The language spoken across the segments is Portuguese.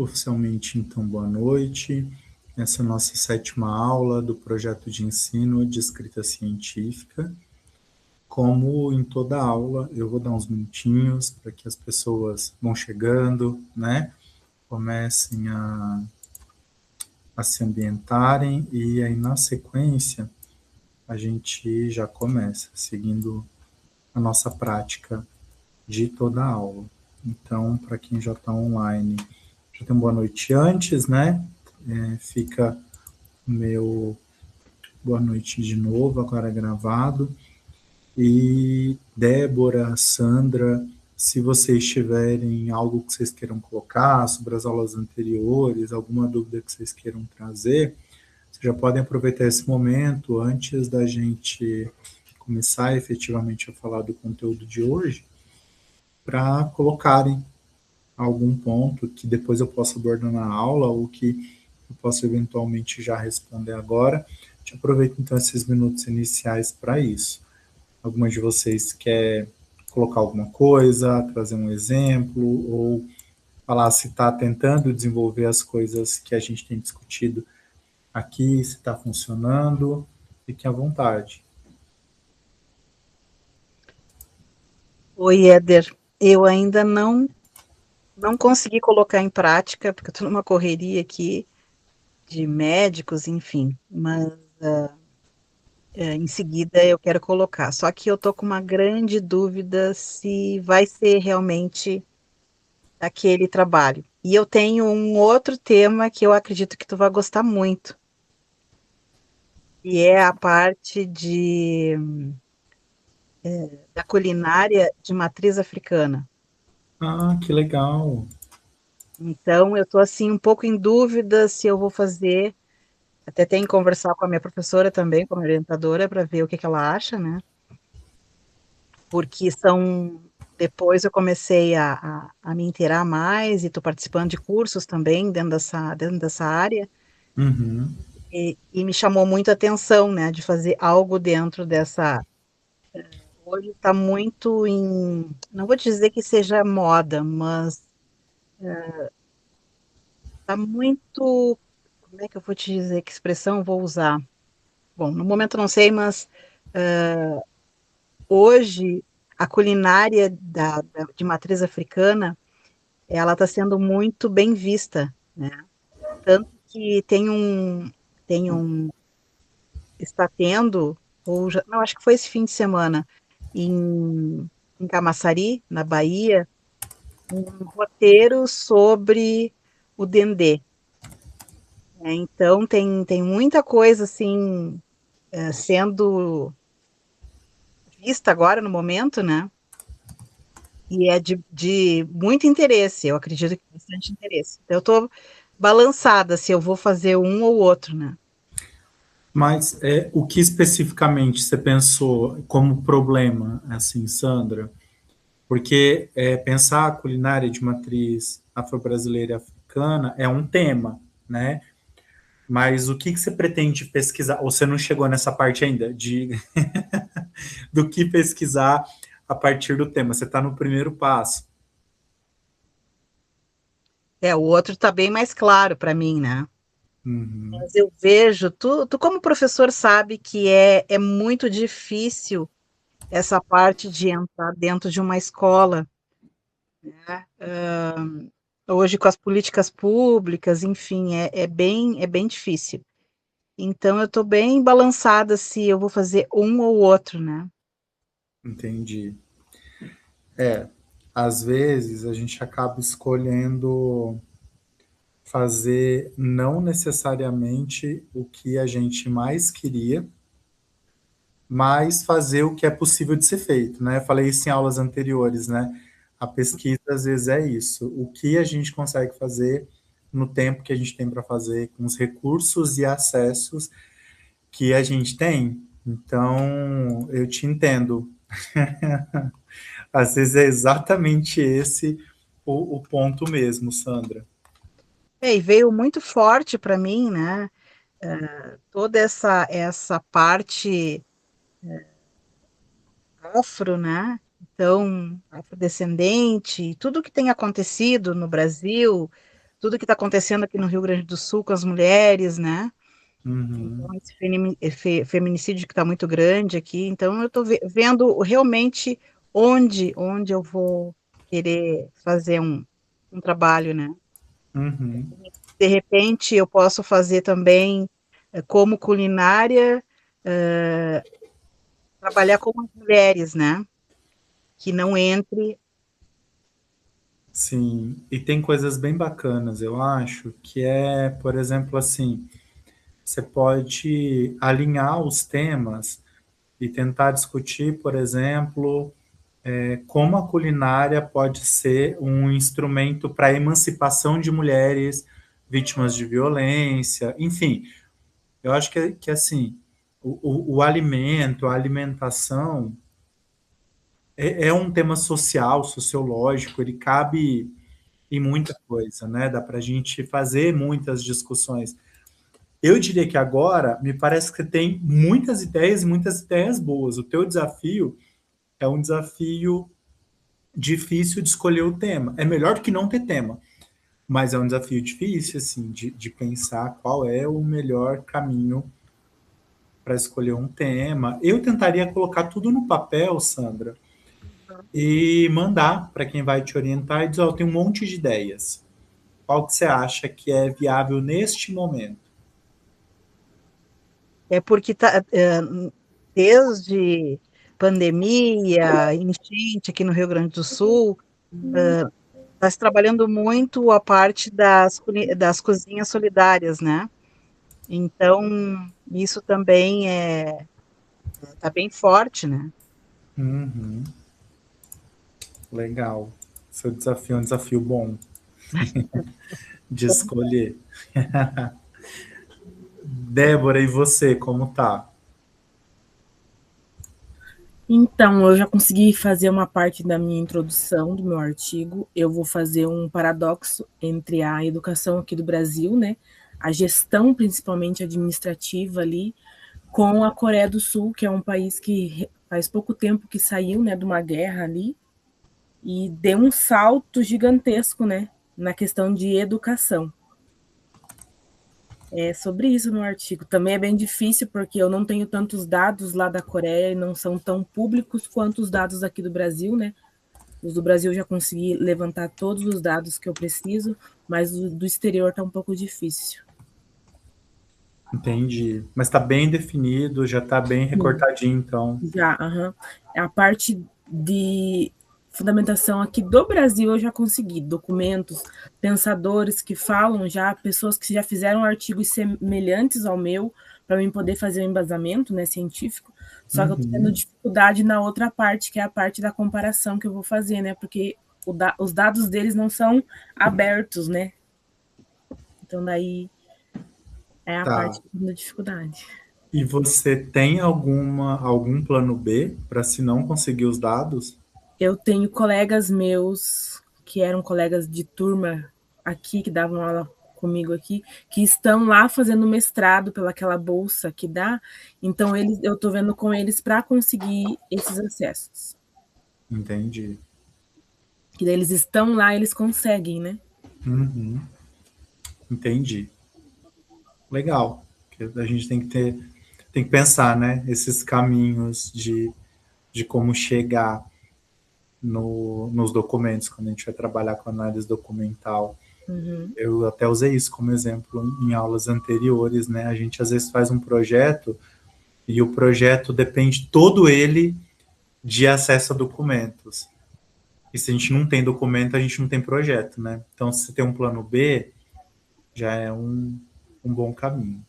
Oficialmente, então, boa noite. Essa é a nossa 7ª aula do projeto de ensino de escrita científica. Como em toda aula, eu vou dar uns minutinhos para que as pessoas vão chegando, né? Comecem a se ambientarem e aí, na sequência, a gente já começa, seguindo a nossa prática de toda a aula. Então, para quem já está online, já tem uma boa noite antes, né? Fica o meu boa noite de novo, agora gravado. E Débora, Sandra, se vocês tiverem algo que vocês queiram colocar sobre as aulas anteriores, alguma dúvida que vocês queiram trazer, vocês já podem aproveitar esse momento antes da gente começar efetivamente a falar do conteúdo de hoje, para colocarem algum ponto que depois eu possa abordar na aula ou que eu posso eventualmente já responder agora. Te aproveito então esses minutos iniciais para isso. Algumas de vocês quer colocar alguma coisa, trazer um exemplo ou falar se está tentando desenvolver as coisas que a gente tem discutido aqui, se está funcionando, fiquem à vontade. Oi, Éder. Eu ainda não consegui colocar em prática, porque eu estou numa correria aqui de médicos, enfim, mas em seguida eu quero colocar. Só que eu estou com uma grande dúvida se vai ser realmente aquele trabalho. E eu tenho um outro tema que eu acredito que tu vai gostar muito, e é a parte da culinária de matriz africana. Ah, que legal. Então, eu estou assim um pouco em dúvida se eu vou fazer. Até tenho que conversar com a minha professora também, com a minha orientadora, para ver o que que ela acha, né? Porque depois eu comecei a me inteirar mais e estou participando de cursos também dentro dessa área, Uhum. e me chamou muito a atenção, né, de fazer algo dentro dessa. Hoje está muito não vou dizer que seja moda, mas está muito, como é que eu vou te dizer, que expressão eu vou usar? Bom, no momento não sei, mas hoje a culinária de matriz africana, ela está sendo muito bem vista, né? Tanto que está tendo, ou já, não, acho que foi esse fim de semana, em Camaçari, na Bahia, um roteiro sobre o dendê, né? Então tem muita coisa assim sendo vista agora no momento, né? E é de muito interesse, eu acredito que bastante interesse. Então, eu estou balançada se eu vou fazer um ou outro, né? Mas o que especificamente você pensou como problema, assim, Sandra? Porque pensar a culinária de matriz afro-brasileira e africana é um tema, né? Mas o que você pretende pesquisar? Ou você não chegou nessa parte ainda de do que pesquisar a partir do tema? Você está no primeiro passo. O outro está bem mais claro para mim, né? Uhum, Mas eu vejo, tu como professor sabe que é muito difícil essa parte de entrar dentro de uma escola, né? Hoje com as políticas públicas, enfim, é bem difícil. Então eu estou bem balançada se eu vou fazer um ou outro, né? entendi. Às vezes a gente acaba escolhendo fazer não necessariamente o que a gente mais queria, mas fazer o que é possível de ser feito, né? Eu falei isso em aulas anteriores, né? A pesquisa às vezes é isso, o que a gente consegue fazer no tempo que a gente tem para fazer, com os recursos e acessos que a gente tem. Então, eu te entendo. Às vezes é exatamente esse o ponto mesmo, Sandra. E veio muito forte para mim, né? Toda essa parte afro, né? Então, afrodescendente, tudo que tem acontecido no Brasil, tudo que está acontecendo aqui no Rio Grande do Sul com as mulheres, né? Uhum. Então, esse feminicídio que está muito grande aqui. Então, eu estou vendo realmente onde eu vou querer fazer um trabalho, né? Uhum. De repente, eu posso fazer também, como culinária, trabalhar com as mulheres, né? Que não entre. Sim, e tem coisas bem bacanas, eu acho, que é, por exemplo, assim, você pode alinhar os temas e tentar discutir, por exemplo, como a culinária pode ser um instrumento para a emancipação de mulheres vítimas de violência, enfim, eu acho que assim, o alimento, a alimentação é um tema social, sociológico, ele cabe em muita coisa, né? Dá para a gente fazer muitas discussões. Eu diria que agora me parece que tem muitas ideias e muitas ideias boas. O teu desafio é um desafio difícil de escolher o tema. É melhor do que não ter tema, mas é um desafio difícil, assim, de pensar qual é o melhor caminho para escolher um tema. Eu tentaria colocar tudo no papel, Sandra, e mandar para quem vai te orientar e dizer, ó, tem um monte de ideias. Qual que você acha que é viável neste momento? É porque desde pandemia, enchente aqui no Rio Grande do Sul, está se trabalhando muito a parte das cozinhas solidárias, né? Então, isso também tá bem forte, né? Uhum, legal. Seu desafio é um desafio bom de escolher. Débora, e você, como tá? Então, eu já consegui fazer uma parte da minha introdução do meu artigo. Eu vou fazer um paradoxo entre a educação aqui do Brasil, né, a gestão principalmente administrativa ali, com a Coreia do Sul, que é um país que faz pouco tempo que saiu, né, de uma guerra ali e deu um salto gigantesco, né, na questão de educação. É sobre isso no artigo. Também é bem difícil porque eu não tenho tantos dados lá da Coreia e não são tão públicos quanto os dados aqui do Brasil, né? Os do Brasil eu já consegui levantar todos os dados que eu preciso, mas o do exterior está um pouco difícil. Entendi. Mas está bem definido, já está bem Sim. recortadinho, então. Já, uhum. A parte de fundamentação aqui do Brasil eu já consegui, documentos, pensadores que falam já, pessoas que já fizeram artigos semelhantes ao meu, para mim poder fazer um embasamento, né, científico, só que eu estou tendo Uhum. dificuldade na outra parte, que é a parte da comparação que eu vou fazer, né, porque os dados deles não são abertos, né, então daí é a Tá. parte da dificuldade. E você tem algum plano B para se não conseguir os dados? Eu tenho colegas meus que eram colegas de turma aqui, que davam aula comigo aqui, que estão lá fazendo mestrado pelaquela bolsa que dá, então eu estou vendo com eles para conseguir esses acessos. Entendi. Que daí eles estão lá, eles conseguem, né? Uhum. Entendi. Legal. Porque a gente tem que pensar, né? Esses caminhos de como chegar nos documentos, quando a gente vai trabalhar com análise documental. Uhum. Eu até usei isso como exemplo em aulas anteriores, né? A gente às vezes faz um projeto e o projeto depende todo ele de acesso a documentos. E se a gente não tem documento, a gente não tem projeto, né? Então, se você tem um plano B, já é um bom caminho.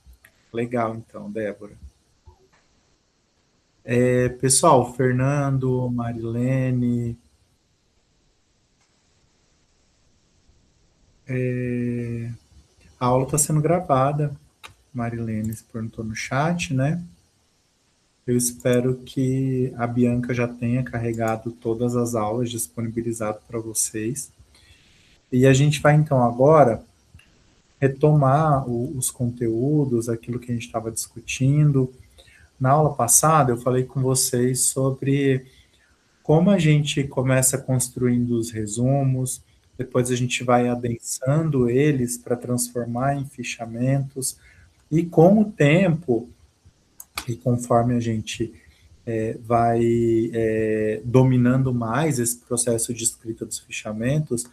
Legal, então, Débora. Pessoal, Fernando, Marilene, a aula está sendo gravada. Marilene se perguntou no chat, né? Eu espero que a Bianca já tenha carregado todas as aulas, disponibilizado para vocês. E a gente vai então agora retomar os conteúdos, aquilo que a gente estava discutindo. Na aula passada, eu falei com vocês sobre como a gente começa construindo os resumos, depois a gente vai adensando eles para transformar em fichamentos, e com o tempo, e conforme a gente vai dominando mais esse processo de escrita dos fichamentos,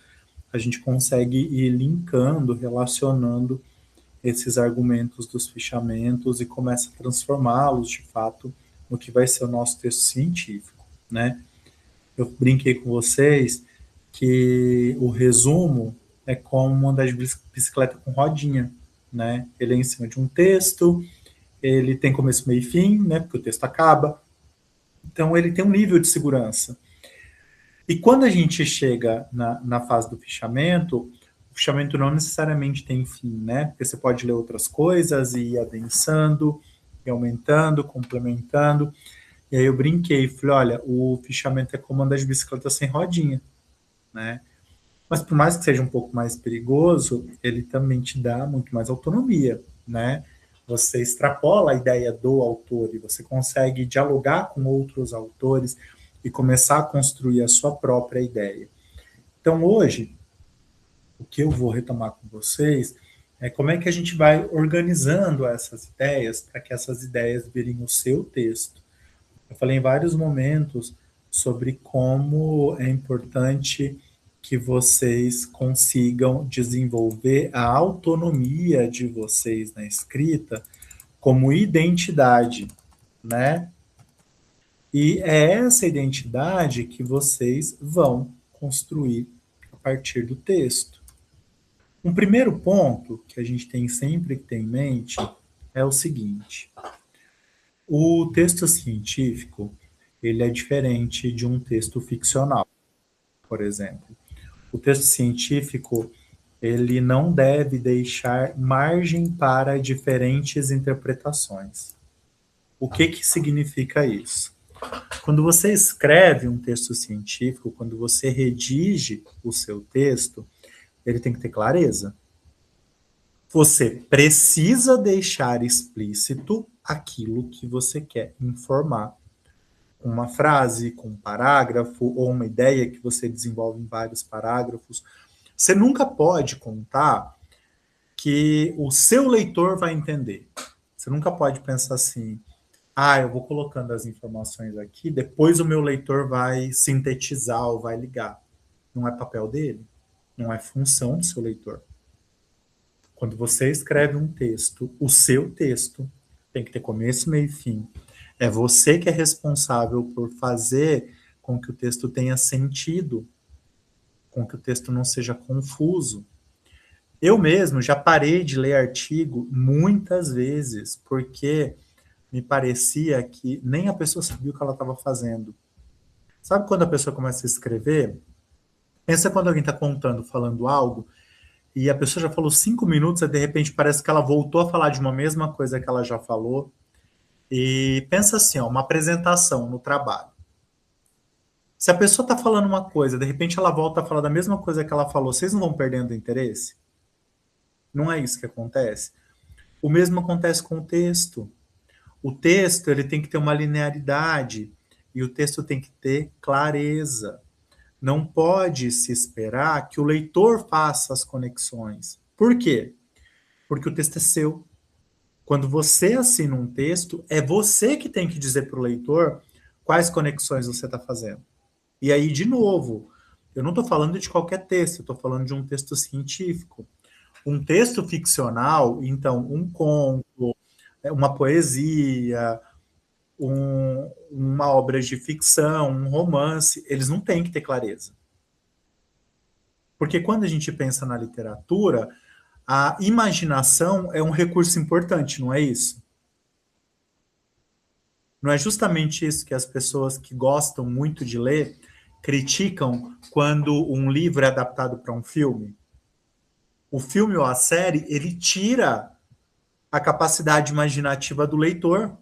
a gente consegue ir linkando, relacionando esses argumentos dos fichamentos e começa a transformá-los, de fato, no que vai ser o nosso texto científico, né? Eu brinquei com vocês que o resumo é como andar de bicicleta com rodinha, né? Ele é em cima de um texto, ele tem começo, meio e fim, né? Porque o texto acaba. Então, ele tem um nível de segurança. E quando a gente chega na fase do fichamento, o fichamento não necessariamente tem fim, né? Porque você pode ler outras coisas e ir adensando, e aumentando, complementando. E aí eu brinquei, falei, olha, o fichamento é como andar de bicicleta sem rodinha, né? Mas por mais que seja um pouco mais perigoso, ele também te dá muito mais autonomia, né? Você extrapola a ideia do autor e você consegue dialogar com outros autores e começar a construir a sua própria ideia. Então, hoje, o que eu vou retomar com vocês é como é que a gente vai organizando essas ideias para que essas ideias virem o seu texto. Eu falei em vários momentos sobre como é importante que vocês consigam desenvolver a autonomia de vocês na escrita como identidade, né? E é essa identidade que vocês vão construir a partir do texto. Um primeiro ponto que a gente tem sempre que ter em mente é o seguinte: o texto científico, ele é diferente de um texto ficcional, por exemplo. O texto científico, ele não deve deixar margem para diferentes interpretações. O que significa isso? Quando você escreve um texto científico, quando você redige o seu texto, ele tem que ter clareza. Você precisa deixar explícito aquilo que você quer informar. Uma frase, com um parágrafo, ou uma ideia que você desenvolve em vários parágrafos. Você nunca pode contar que o seu leitor vai entender. Você nunca pode pensar assim, eu vou colocando as informações aqui, depois o meu leitor vai sintetizar ou vai ligar. Não é papel dele, não é função do seu leitor. Quando você escreve um texto, o seu texto tem que ter começo, meio e fim. É você que é responsável por fazer com que o texto tenha sentido, com que o texto não seja confuso. Eu mesmo já parei de ler artigo muitas vezes, porque me parecia que nem a pessoa sabia o que ela estava fazendo. Sabe quando a pessoa começa a escrever? Pensa quando alguém está contando, falando algo, e a pessoa já falou 5 minutos, e de repente parece que ela voltou a falar de uma mesma coisa que ela já falou. E pensa assim, uma apresentação no trabalho. Se a pessoa está falando uma coisa, de repente ela volta a falar da mesma coisa que ela falou, vocês não vão perdendo interesse? Não é isso que acontece? O mesmo acontece com o texto. O texto ele tem que ter uma linearidade e o texto tem que ter clareza. Não pode se esperar que o leitor faça as conexões. Por quê? Porque o texto é seu. Quando você assina um texto, é você que tem que dizer para o leitor quais conexões você está fazendo. E aí, de novo, eu não estou falando de qualquer texto, eu estou falando de um texto científico. Um texto ficcional, então, um conto, uma poesia, uma obra de ficção, um romance, eles não têm que ter clareza. Porque quando a gente pensa na literatura, a imaginação é um recurso importante, não é isso? Não é justamente isso que as pessoas que gostam muito de ler criticam quando um livro é adaptado para um filme? O filme ou a série, ele tira a capacidade imaginativa do leitor.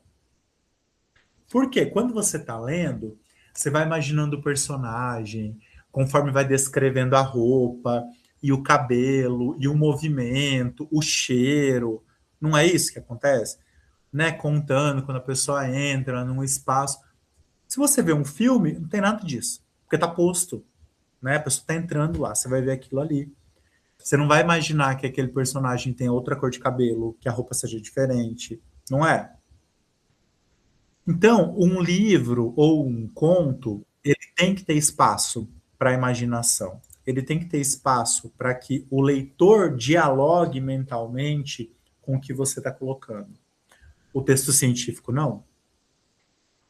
Por quê? Quando você está lendo, você vai imaginando o personagem, conforme vai descrevendo a roupa, e o cabelo, e o movimento, o cheiro. Não é isso que acontece? Né? Contando quando a pessoa entra num espaço. Se você vê um filme, não tem nada disso, porque está posto. né? A pessoa está entrando lá, você vai ver aquilo ali. Você não vai imaginar que aquele personagem tem outra cor de cabelo, que a roupa seja diferente, não é? Então, um livro ou um conto, ele tem que ter espaço para a imaginação. Ele tem que ter espaço para que o leitor dialogue mentalmente com o que você está colocando. O texto científico, não.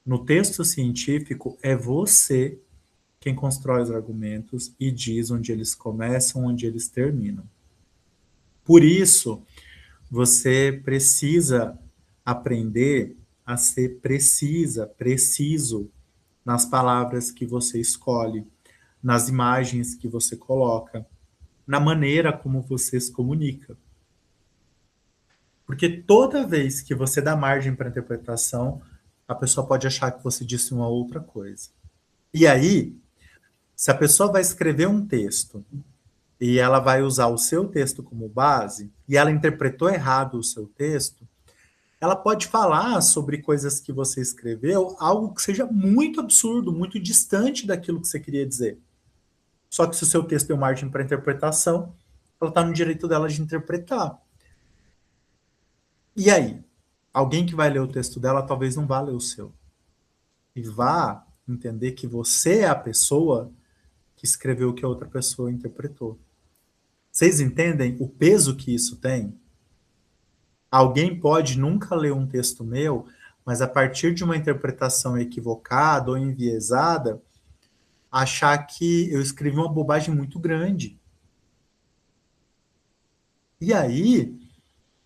No texto científico, é você quem constrói os argumentos e diz onde eles começam, onde eles terminam. Por isso, você precisa aprender a ser preciso nas palavras que você escolhe, nas imagens que você coloca, na maneira como você se comunica. Porque toda vez que você dá margem para interpretação, a pessoa pode achar que você disse uma outra coisa. E aí, se a pessoa vai escrever um texto e ela vai usar o seu texto como base, e ela interpretou errado o seu texto, ela pode falar sobre coisas que você escreveu, algo que seja muito absurdo, muito distante daquilo que você queria dizer. Só que se o seu texto deu margem para interpretação, ela está no direito dela de interpretar. E aí? Alguém que vai ler o texto dela talvez não vá ler o seu. E vá entender que você é a pessoa que escreveu o que a outra pessoa interpretou. Vocês entendem o peso que isso tem? Alguém pode nunca ler um texto meu, mas a partir de uma interpretação equivocada ou enviesada, achar que eu escrevi uma bobagem muito grande. E aí,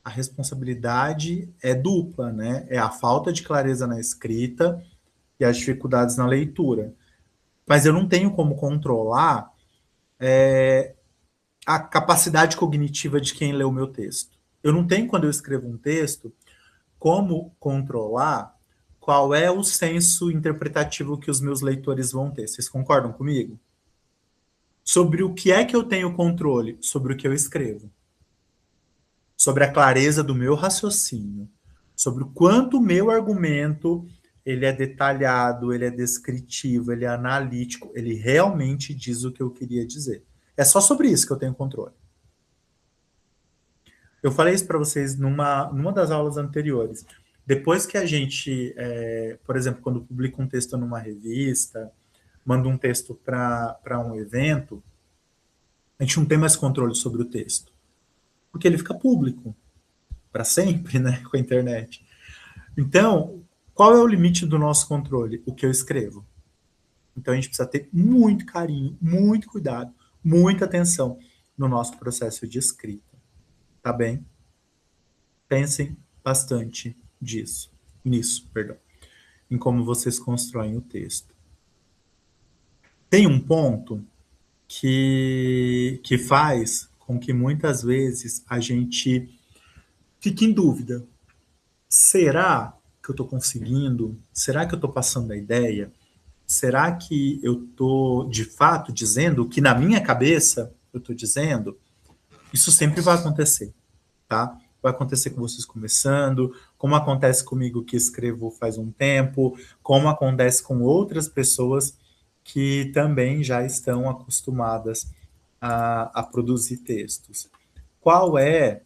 a responsabilidade é dupla, né? É a falta de clareza na escrita e as dificuldades na leitura. Mas eu não tenho como controlar a capacidade cognitiva de quem lê o meu texto. Eu não tenho, quando eu escrevo um texto, como controlar qual é o senso interpretativo que os meus leitores vão ter. Vocês concordam comigo? Sobre o que é que eu tenho controle? Sobre o que eu escrevo. Sobre a clareza do meu raciocínio. Sobre o quanto o meu argumento ele é detalhado, ele é descritivo, ele é analítico, ele realmente diz o que eu queria dizer. É só sobre isso que eu tenho controle. Eu falei isso para vocês numa das aulas anteriores. Depois que a gente, por exemplo, quando publica um texto numa revista, manda um texto para um evento, a gente não tem mais controle sobre o texto. Porque ele fica público para sempre, né, com a internet. Então, qual é o limite do nosso controle? O que eu escrevo. Então, a gente precisa ter muito carinho, muito cuidado, muita atenção no nosso processo de escrita. Tá bem? Pensem bastante nisso, em como vocês constroem o texto. Tem um ponto que faz com que muitas vezes a gente fique em dúvida. Será que eu estou conseguindo? Será que eu estou passando a ideia? Será que eu estou, de fato, dizendo o que na minha cabeça eu estou dizendo? Isso sempre vai acontecer, tá? Vai acontecer com vocês começando, como acontece comigo que escrevo faz um tempo, como acontece com outras pessoas que também já estão acostumadas a produzir textos. Qual é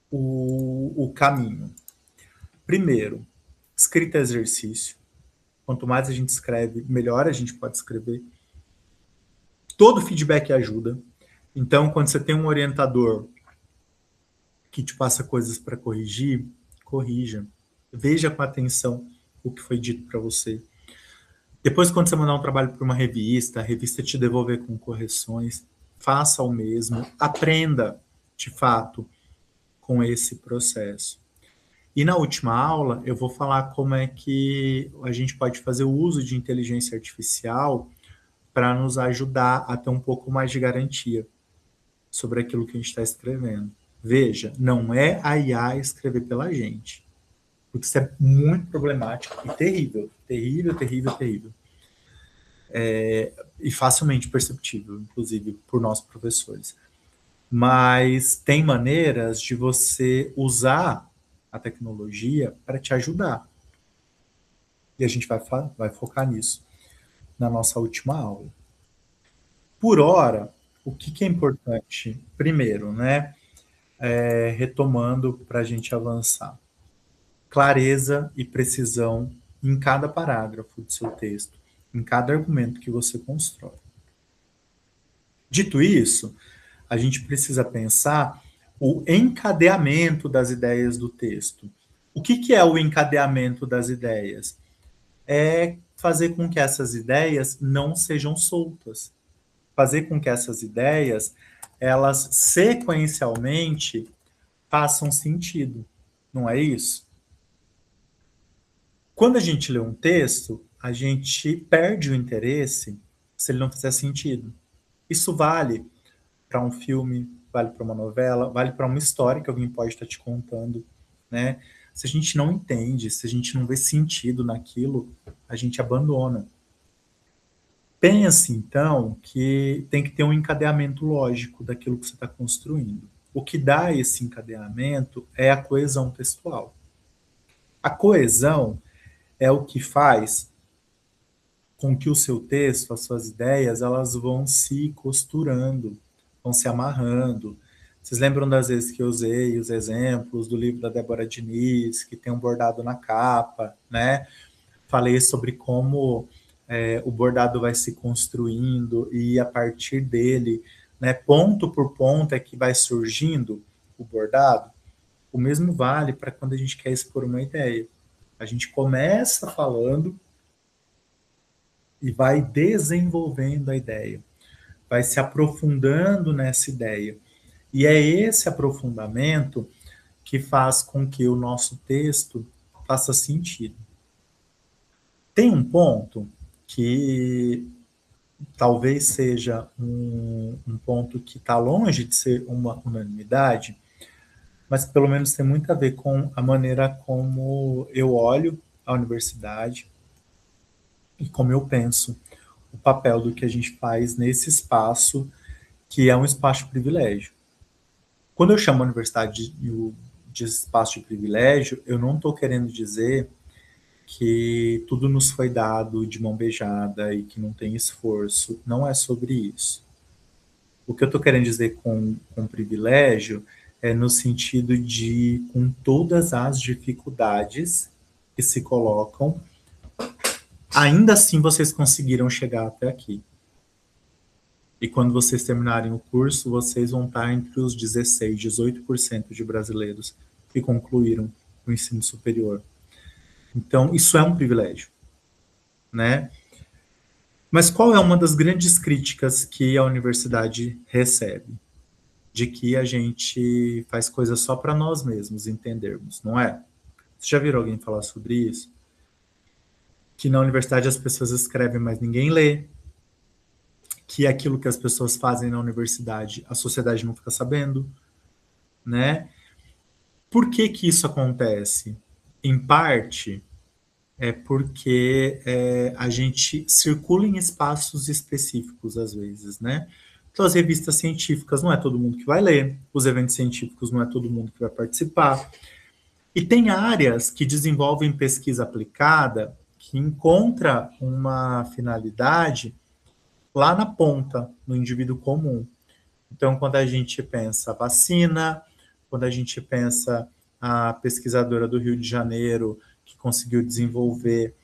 o caminho? Primeiro, escrita é exercício. Quanto mais a gente escreve, melhor a gente pode escrever. Todo feedback ajuda. Então, quando você tem um orientador que te passa coisas para corrigir, corrija. Veja com atenção o que foi dito para você. Depois, quando você mandar um trabalho para uma revista, a revista te devolver com correções, faça o mesmo. Aprenda, de fato, com esse processo. E na última aula, eu vou falar como é que a gente pode fazer o uso de inteligência artificial para nos ajudar a ter um pouco mais de garantia sobre aquilo que a gente está escrevendo. Veja, não é a IA escrever pela gente. Porque isso é muito problemático e terrível. Terrível, terrível, terrível. E facilmente perceptível, inclusive, por nós professores. Mas tem maneiras de você usar a tecnologia para te ajudar. E a gente vai focar nisso na nossa última aula. Por hora, o que é importante? Primeiro, né, retomando para a gente avançar. Clareza e precisão em cada parágrafo do seu texto, em cada argumento que você constrói. Dito isso, a gente precisa pensar o encadeamento das ideias do texto. O que é o encadeamento das ideias? É fazer com que essas ideias não sejam soltas. Fazer com que essas ideias, elas sequencialmente façam sentido. Não é isso? Quando a gente lê um texto, a gente perde o interesse se ele não fizer sentido. Isso vale para um filme, vale para uma novela, vale para uma história que alguém pode estar te contando, né? Se a gente não entende, se a gente não vê sentido naquilo, a gente abandona. Pense, então, que tem que ter um encadeamento lógico daquilo que você está construindo. O que dá esse encadeamento é a coesão textual. A coesão é o que faz com que o seu texto, as suas ideias, elas vão se costurando, vão se amarrando. Vocês lembram das vezes que eu usei os exemplos do livro da Débora Diniz, que tem um bordado na capa, né? Falei sobre como o bordado vai se construindo e a partir dele, né, ponto por ponto é que vai surgindo o bordado. O mesmo vale para quando a gente quer expor uma ideia. A gente começa falando e vai desenvolvendo a ideia, vai se aprofundando nessa ideia. E é esse aprofundamento que faz com que o nosso texto faça sentido. Tem um ponto que talvez seja um ponto que está longe de ser uma unanimidade, mas pelo menos tem muito a ver com a maneira como eu olho a universidade e como eu penso o papel do que a gente faz nesse espaço, que é um espaço de privilégio. Quando eu chamo a universidade de espaço de privilégio, eu não estou querendo dizer que tudo nos foi dado de mão beijada e que não tem esforço. Não é sobre isso. O que eu estou querendo dizer com privilégio é no sentido de, com todas as dificuldades que se colocam, ainda assim vocês conseguiram chegar até aqui. E quando vocês terminarem o curso, vocês vão estar entre os 16, 18% de brasileiros que concluíram o ensino superior. Então, isso é um privilégio, né? Mas qual é uma das grandes críticas que a universidade recebe? De que a gente faz coisas só para nós mesmos entendermos, não é? Você já viram alguém falar sobre isso? Que na universidade as pessoas escrevem, mas ninguém lê. Que aquilo que as pessoas fazem na universidade, a sociedade não fica sabendo, né? Por que que isso acontece? Em parte, é porque a gente circula em espaços específicos, às vezes, né? Então, as revistas científicas não é todo mundo que vai ler, os eventos científicos não é todo mundo que vai participar. E tem áreas que desenvolvem pesquisa aplicada que encontra uma finalidade lá na ponta, no indivíduo comum. Então, quando a gente pensa vacina, quando a gente pensa a pesquisadora do Rio de Janeiro que conseguiu desenvolver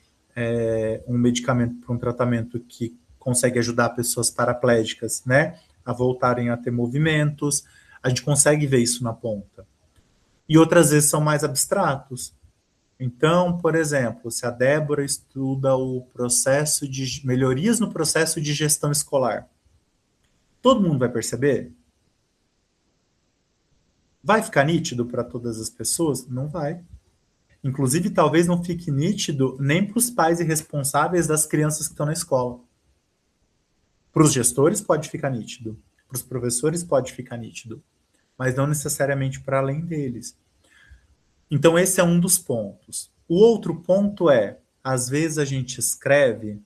um medicamento para um tratamento que consegue ajudar pessoas paraplégicas, né, a voltarem a ter movimentos, a gente consegue ver isso na ponta. E outras vezes são mais abstratos. Então, por exemplo, se a Débora estuda o processo de melhorias no processo de gestão escolar, todo mundo vai perceber? Vai ficar nítido para todas as pessoas? Não vai. Inclusive, talvez não fique nítido nem para os pais e responsáveis das crianças que estão na escola. Para os gestores pode ficar nítido, para os professores pode ficar nítido, mas não necessariamente para além deles. Então, esse é um dos pontos. O outro ponto é, às vezes a gente escreve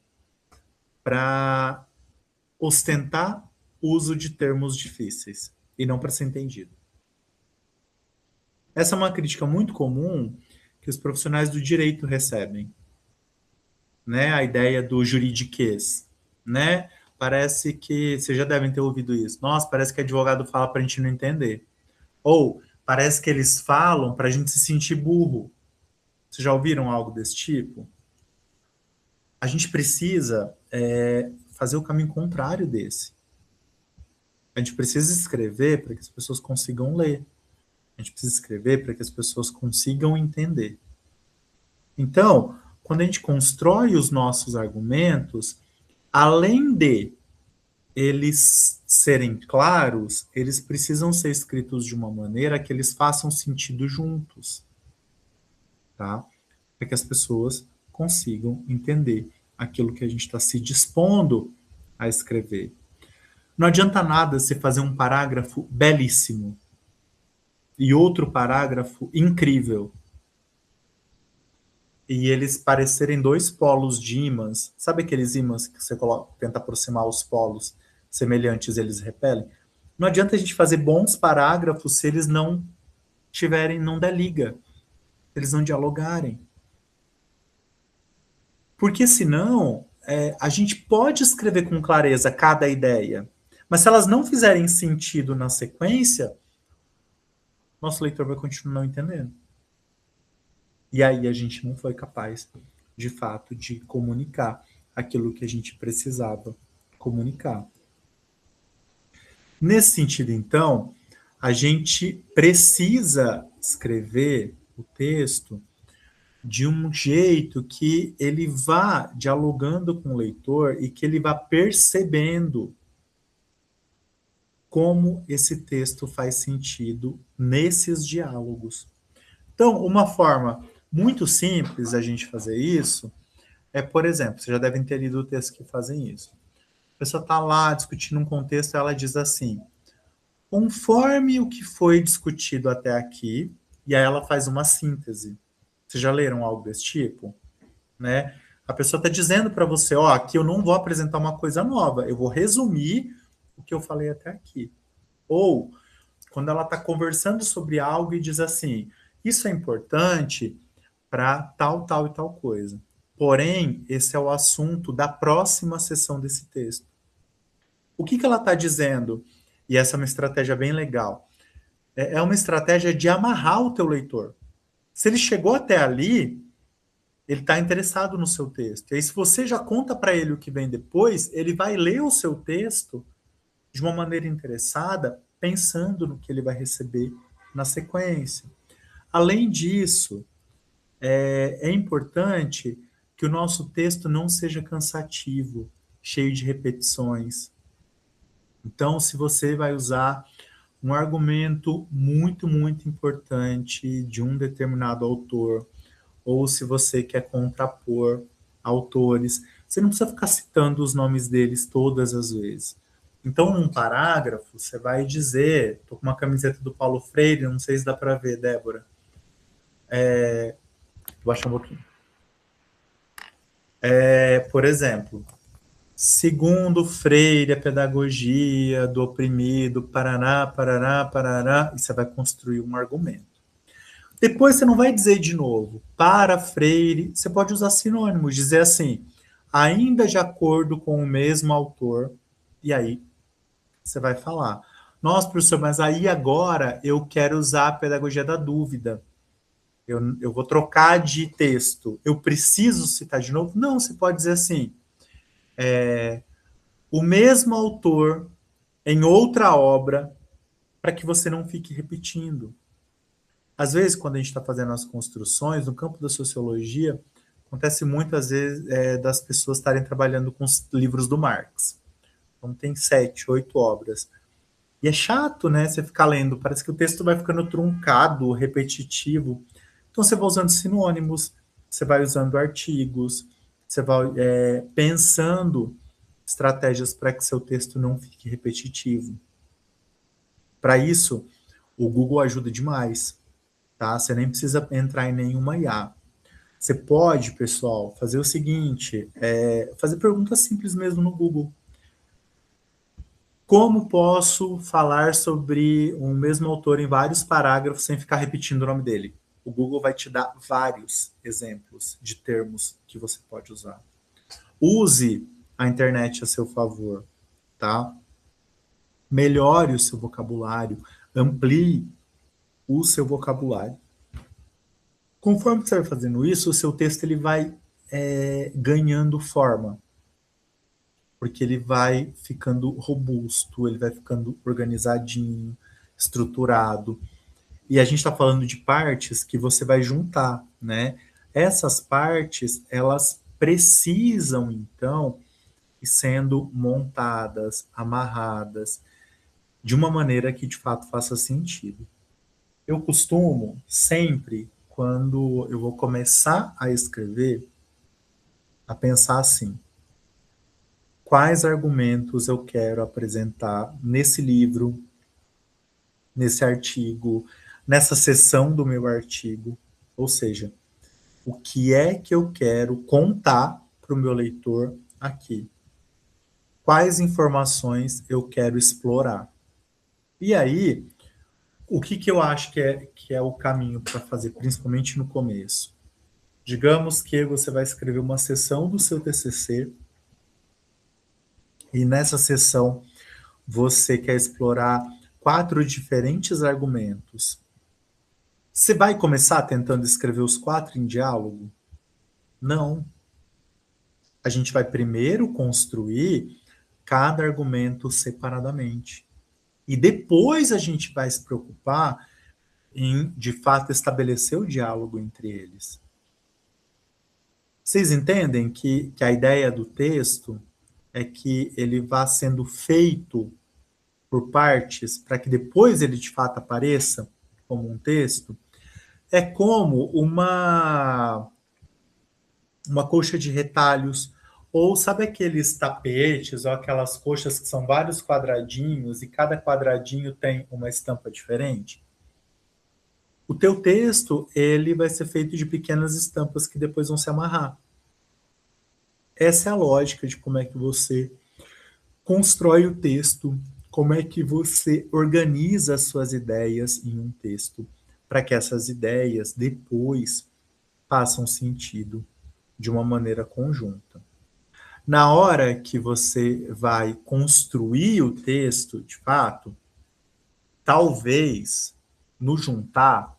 para ostentar o uso de termos difíceis e não para ser entendido. Essa é uma crítica muito comum que os profissionais do direito recebem, né? A ideia do juridiquês, né? parece que... Vocês já devem ter ouvido isso. Nossa, parece que advogado fala para a gente não entender. Ou parece que eles falam para a gente se sentir burro. Vocês já ouviram algo desse tipo? A gente precisa fazer o caminho contrário desse. A gente precisa escrever para que as pessoas consigam ler. A gente precisa escrever para que as pessoas consigam entender. Então, quando a gente constrói os nossos argumentos, além de eles serem claros, eles precisam ser escritos de uma maneira que eles façam sentido juntos, tá? Para que as pessoas consigam entender aquilo que a gente está se dispondo a escrever. Não adianta nada você fazer um parágrafo belíssimo e outro parágrafo incrível e eles parecerem dois polos de ímãs. Sabe aqueles ímãs que você tenta aproximar os polos semelhantes, eles repelem? Não adianta a gente fazer bons parágrafos se eles não der liga, se eles não dialogarem. Porque senão, a gente pode escrever com clareza cada ideia, mas se elas não fizerem sentido na sequência, nosso leitor vai continuar não entendendo. E aí a gente não foi capaz, de fato, de comunicar aquilo que a gente precisava comunicar. Nesse sentido, então, a gente precisa escrever o texto de um jeito que ele vá dialogando com o leitor e que ele vá percebendo como esse texto faz sentido nesses diálogos. Então, uma forma muito simples a gente fazer isso por exemplo, vocês já devem ter lido o texto que fazem isso. A pessoa está lá discutindo um contexto e ela diz assim: conforme o que foi discutido até aqui, e aí ela faz uma síntese. Vocês já leram algo desse tipo? Né? A pessoa está dizendo para você, aqui eu não vou apresentar uma coisa nova, eu vou resumir o que eu falei até aqui. Ou, quando ela está conversando sobre algo e diz assim, isso é importante para tal, tal e tal coisa. Porém, esse é o assunto da próxima sessão desse texto. O que ela está dizendo? E essa é uma estratégia bem legal. É uma estratégia de amarrar o teu leitor. Se ele chegou até ali, ele está interessado no seu texto. E aí, se você já conta para ele o que vem depois, ele vai ler o seu texto de uma maneira interessada, pensando no que ele vai receber na sequência. Além disso, é importante que o nosso texto não seja cansativo, cheio de repetições. Então, se você vai usar um argumento muito, muito importante de um determinado autor, ou se você quer contrapor autores, você não precisa ficar citando os nomes deles todas as vezes. Então, num parágrafo, você vai dizer... Estou com uma camiseta do Paulo Freire, não sei se dá para ver, Débora. Vou baixar um pouquinho. Por exemplo, segundo Freire, a pedagogia do oprimido, paraná, paraná, paraná, e você vai construir um argumento. Depois você não vai dizer de novo, para Freire, você pode usar sinônimos, dizer assim, ainda de acordo com o mesmo autor, e aí você vai falar, nossa, professor, mas aí agora eu quero usar a pedagogia da dúvida. Eu vou trocar de texto. Eu preciso citar de novo? Não, você pode dizer assim, o mesmo autor em outra obra, para que você não fique repetindo. Às vezes, quando a gente está fazendo as construções, no campo da sociologia, acontece muitas vezes das pessoas estarem trabalhando com os livros do Marx. Então, tem 7, 8 obras. E é chato, né? Você ficar lendo. Parece que o texto vai ficando truncado, repetitivo. Então, você vai usando sinônimos, você vai usando artigos, você vai pensando estratégias para que seu texto não fique repetitivo. Para isso, o Google ajuda demais. Tá? Você nem precisa entrar em nenhuma IA. Você pode, pessoal, fazer o seguinte, fazer perguntas simples mesmo no Google. Como posso falar sobre um mesmo autor em vários parágrafos sem ficar repetindo o nome dele? O Google vai te dar vários exemplos de termos que você pode usar. Use a internet a seu favor. tá? Melhore o seu vocabulário, amplie o seu vocabulário. Conforme você vai fazendo isso, o seu texto ele vai ganhando forma, porque ele vai ficando robusto, ele vai ficando organizadinho, estruturado. E a gente está falando de partes que você vai juntar, né? Essas partes, elas precisam, então, ir sendo montadas, amarradas, de uma maneira que, de fato, faça sentido. Eu costumo, sempre, quando eu vou começar a escrever, a pensar assim: quais argumentos eu quero apresentar nesse livro, nesse artigo, nessa seção do meu artigo? Ou seja, o que é que eu quero contar para o meu leitor aqui? Quais informações eu quero explorar? E aí, o que eu acho que é o caminho para fazer, principalmente no começo? Digamos que você vai escrever uma seção do seu TCC e nessa seção você quer explorar 4 diferentes argumentos. Você vai começar tentando escrever os 4 em diálogo? Não. A gente vai primeiro construir cada argumento separadamente. E depois a gente vai se preocupar em, de fato, estabelecer o diálogo entre eles. Vocês entendem que a ideia do texto é que ele vá sendo feito por partes para que depois ele de fato apareça como um texto? É como uma coxa de retalhos, ou sabe aqueles tapetes, ou aquelas coxas que são vários quadradinhos e cada quadradinho tem uma estampa diferente? O teu texto, ele vai ser feito de pequenas estampas que depois vão se amarrar. Essa é a lógica de como é que você constrói o texto, como é que você organiza as suas ideias em um texto, para que essas ideias depois façam sentido de uma maneira conjunta. Na hora que você vai construir o texto, de fato, talvez no juntar,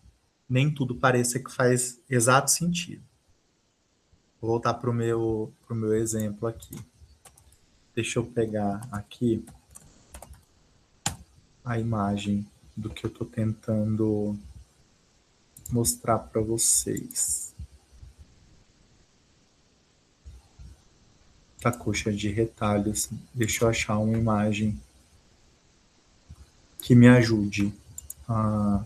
nem tudo pareça que faz exato sentido. Vou voltar para o meu exemplo aqui. Deixa eu pegar aqui a imagem do que eu estou tentando mostrar para vocês. A coxa de retalhos. Deixa eu achar uma imagem que me ajude a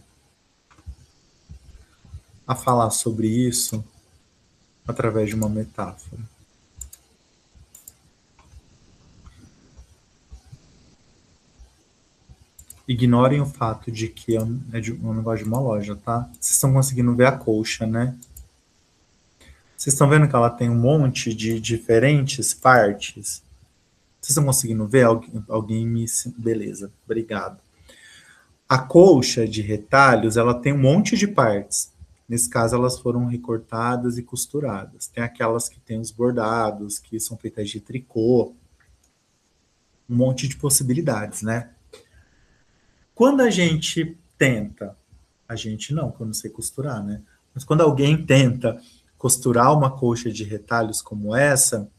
falar sobre isso através de uma metáfora. Ignorem o fato de que é um negócio de uma loja, tá? Vocês estão conseguindo ver a colcha, né? Vocês estão vendo que ela tem um monte de diferentes partes? Vocês estão conseguindo ver? Alguém me... Beleza, obrigado. A colcha de retalhos, ela tem um monte de partes. Nesse caso, elas foram recortadas e costuradas. Tem aquelas que tem os bordados, que são feitas de tricô. Um monte de possibilidades, né? Quando a gente tenta, a gente não, quando sei costurar, né? Mas quando alguém tenta costurar uma colcha de retalhos como essa,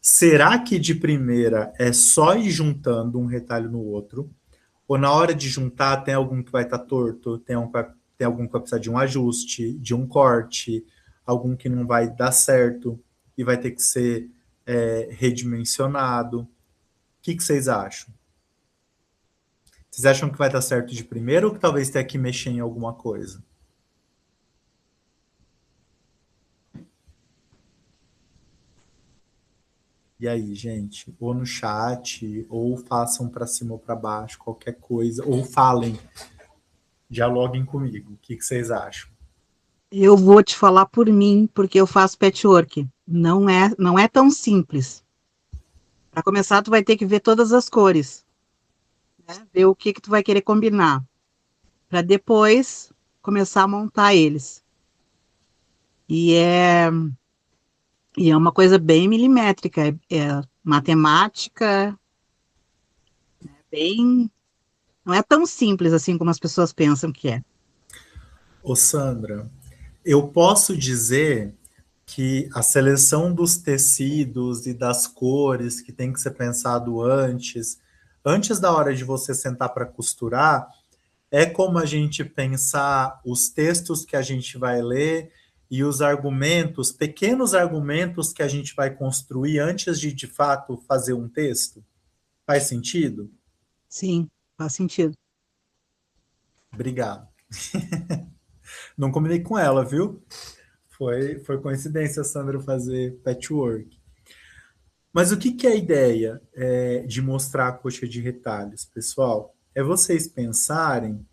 será que de primeira é só ir juntando um retalho no outro? Ou na hora de juntar tem algum que vai estar torto, tem algum que vai precisar de um ajuste, de um corte, algum que não vai dar certo e vai ter que ser redimensionado? O que vocês acham? Vocês acham que vai dar certo de primeiro ou que talvez tenha que mexer em alguma coisa? E aí, gente? Ou no chat, ou façam para cima ou para baixo, qualquer coisa, ou falem, dialoguem comigo. O que vocês acham? Eu vou te falar por mim, porque eu faço patchwork. Não é tão simples. Para começar, tu vai ter que ver todas as cores, né? Ver o que tu vai querer combinar, para depois começar a montar eles. E é uma coisa bem milimétrica, é matemática Não é tão simples assim como as pessoas pensam que é. Ô, Sandra, eu posso dizer que a seleção dos tecidos e das cores que tem que ser pensado antes da hora de você sentar para costurar, é como a gente pensar os textos que a gente vai ler e os argumentos, pequenos argumentos que a gente vai construir antes de fato, fazer um texto? Faz sentido? Sim, faz sentido. Obrigado. Não combinei com ela, viu? Foi coincidência, Sandra, fazer patchwork. Mas o que é a ideia de mostrar a coxa de retalhos, pessoal? É vocês pensarem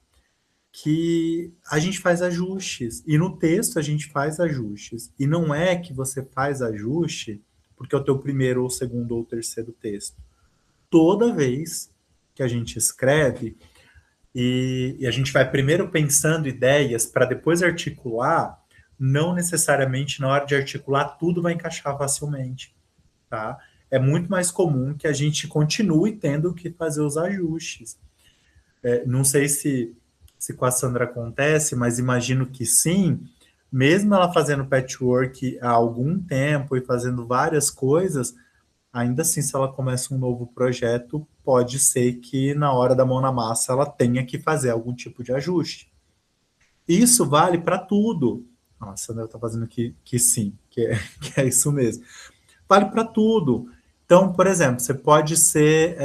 que a gente faz ajustes. E no texto a gente faz ajustes. E não é que você faz ajuste porque é o teu primeiro, ou segundo, ou terceiro texto. Toda vez que a gente escreve, e a gente vai primeiro pensando ideias para depois articular, não necessariamente na hora de articular tudo vai encaixar facilmente, tá? É muito mais comum que a gente continue tendo que fazer os ajustes. Não sei se com a Sandra acontece, mas imagino que sim, mesmo ela fazendo patchwork há algum tempo e fazendo várias coisas, ainda assim, se ela começa um novo projeto, pode ser que na hora da mão na massa ela tenha que fazer algum tipo de ajuste. Isso vale para tudo. A Sandra está fazendo que sim, que é isso mesmo. Vale para tudo. Então, por exemplo, você pode ser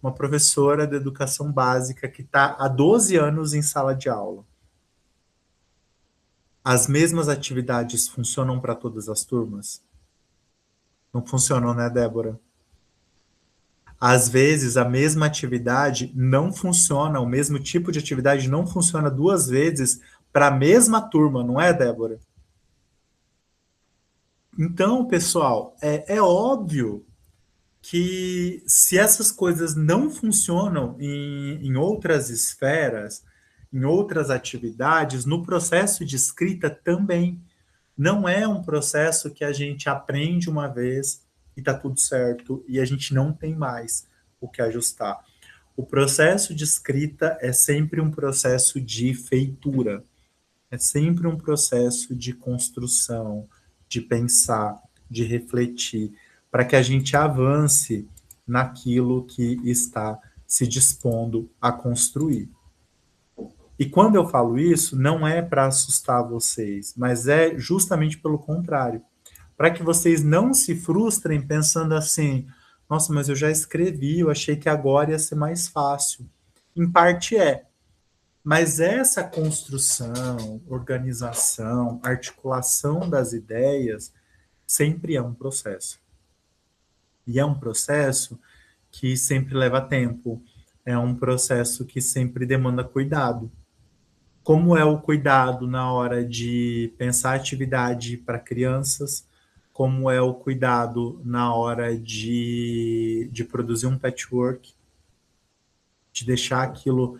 uma professora de educação básica que está há 12 anos em sala de aula. As mesmas atividades funcionam para todas as turmas? Não funcionam, né, Débora? Às vezes, a mesma atividade não funciona, o mesmo tipo de atividade não funciona duas vezes para a mesma turma, não é, Débora? Então, pessoal, é óbvio que se essas coisas não funcionam em outras esferas, em outras atividades, no processo de escrita também. Não é um processo que a gente aprende uma vez e está tudo certo e a gente não tem mais o que ajustar. O processo de escrita é sempre um processo de feitura, é sempre um processo de construção, de pensar, de refletir, para que a gente avance naquilo que está se dispondo a construir. E quando eu falo isso, não é para assustar vocês, mas é justamente pelo contrário, para que vocês não se frustrem pensando assim: nossa, mas eu já escrevi, eu achei que agora ia ser mais fácil. Em parte é, mas essa construção, organização, articulação das ideias sempre é um processo. E é um processo que sempre leva tempo, é um processo que sempre demanda cuidado. Como é o cuidado na hora de pensar atividade para crianças, como é o cuidado na hora de produzir um patchwork, de deixar aquilo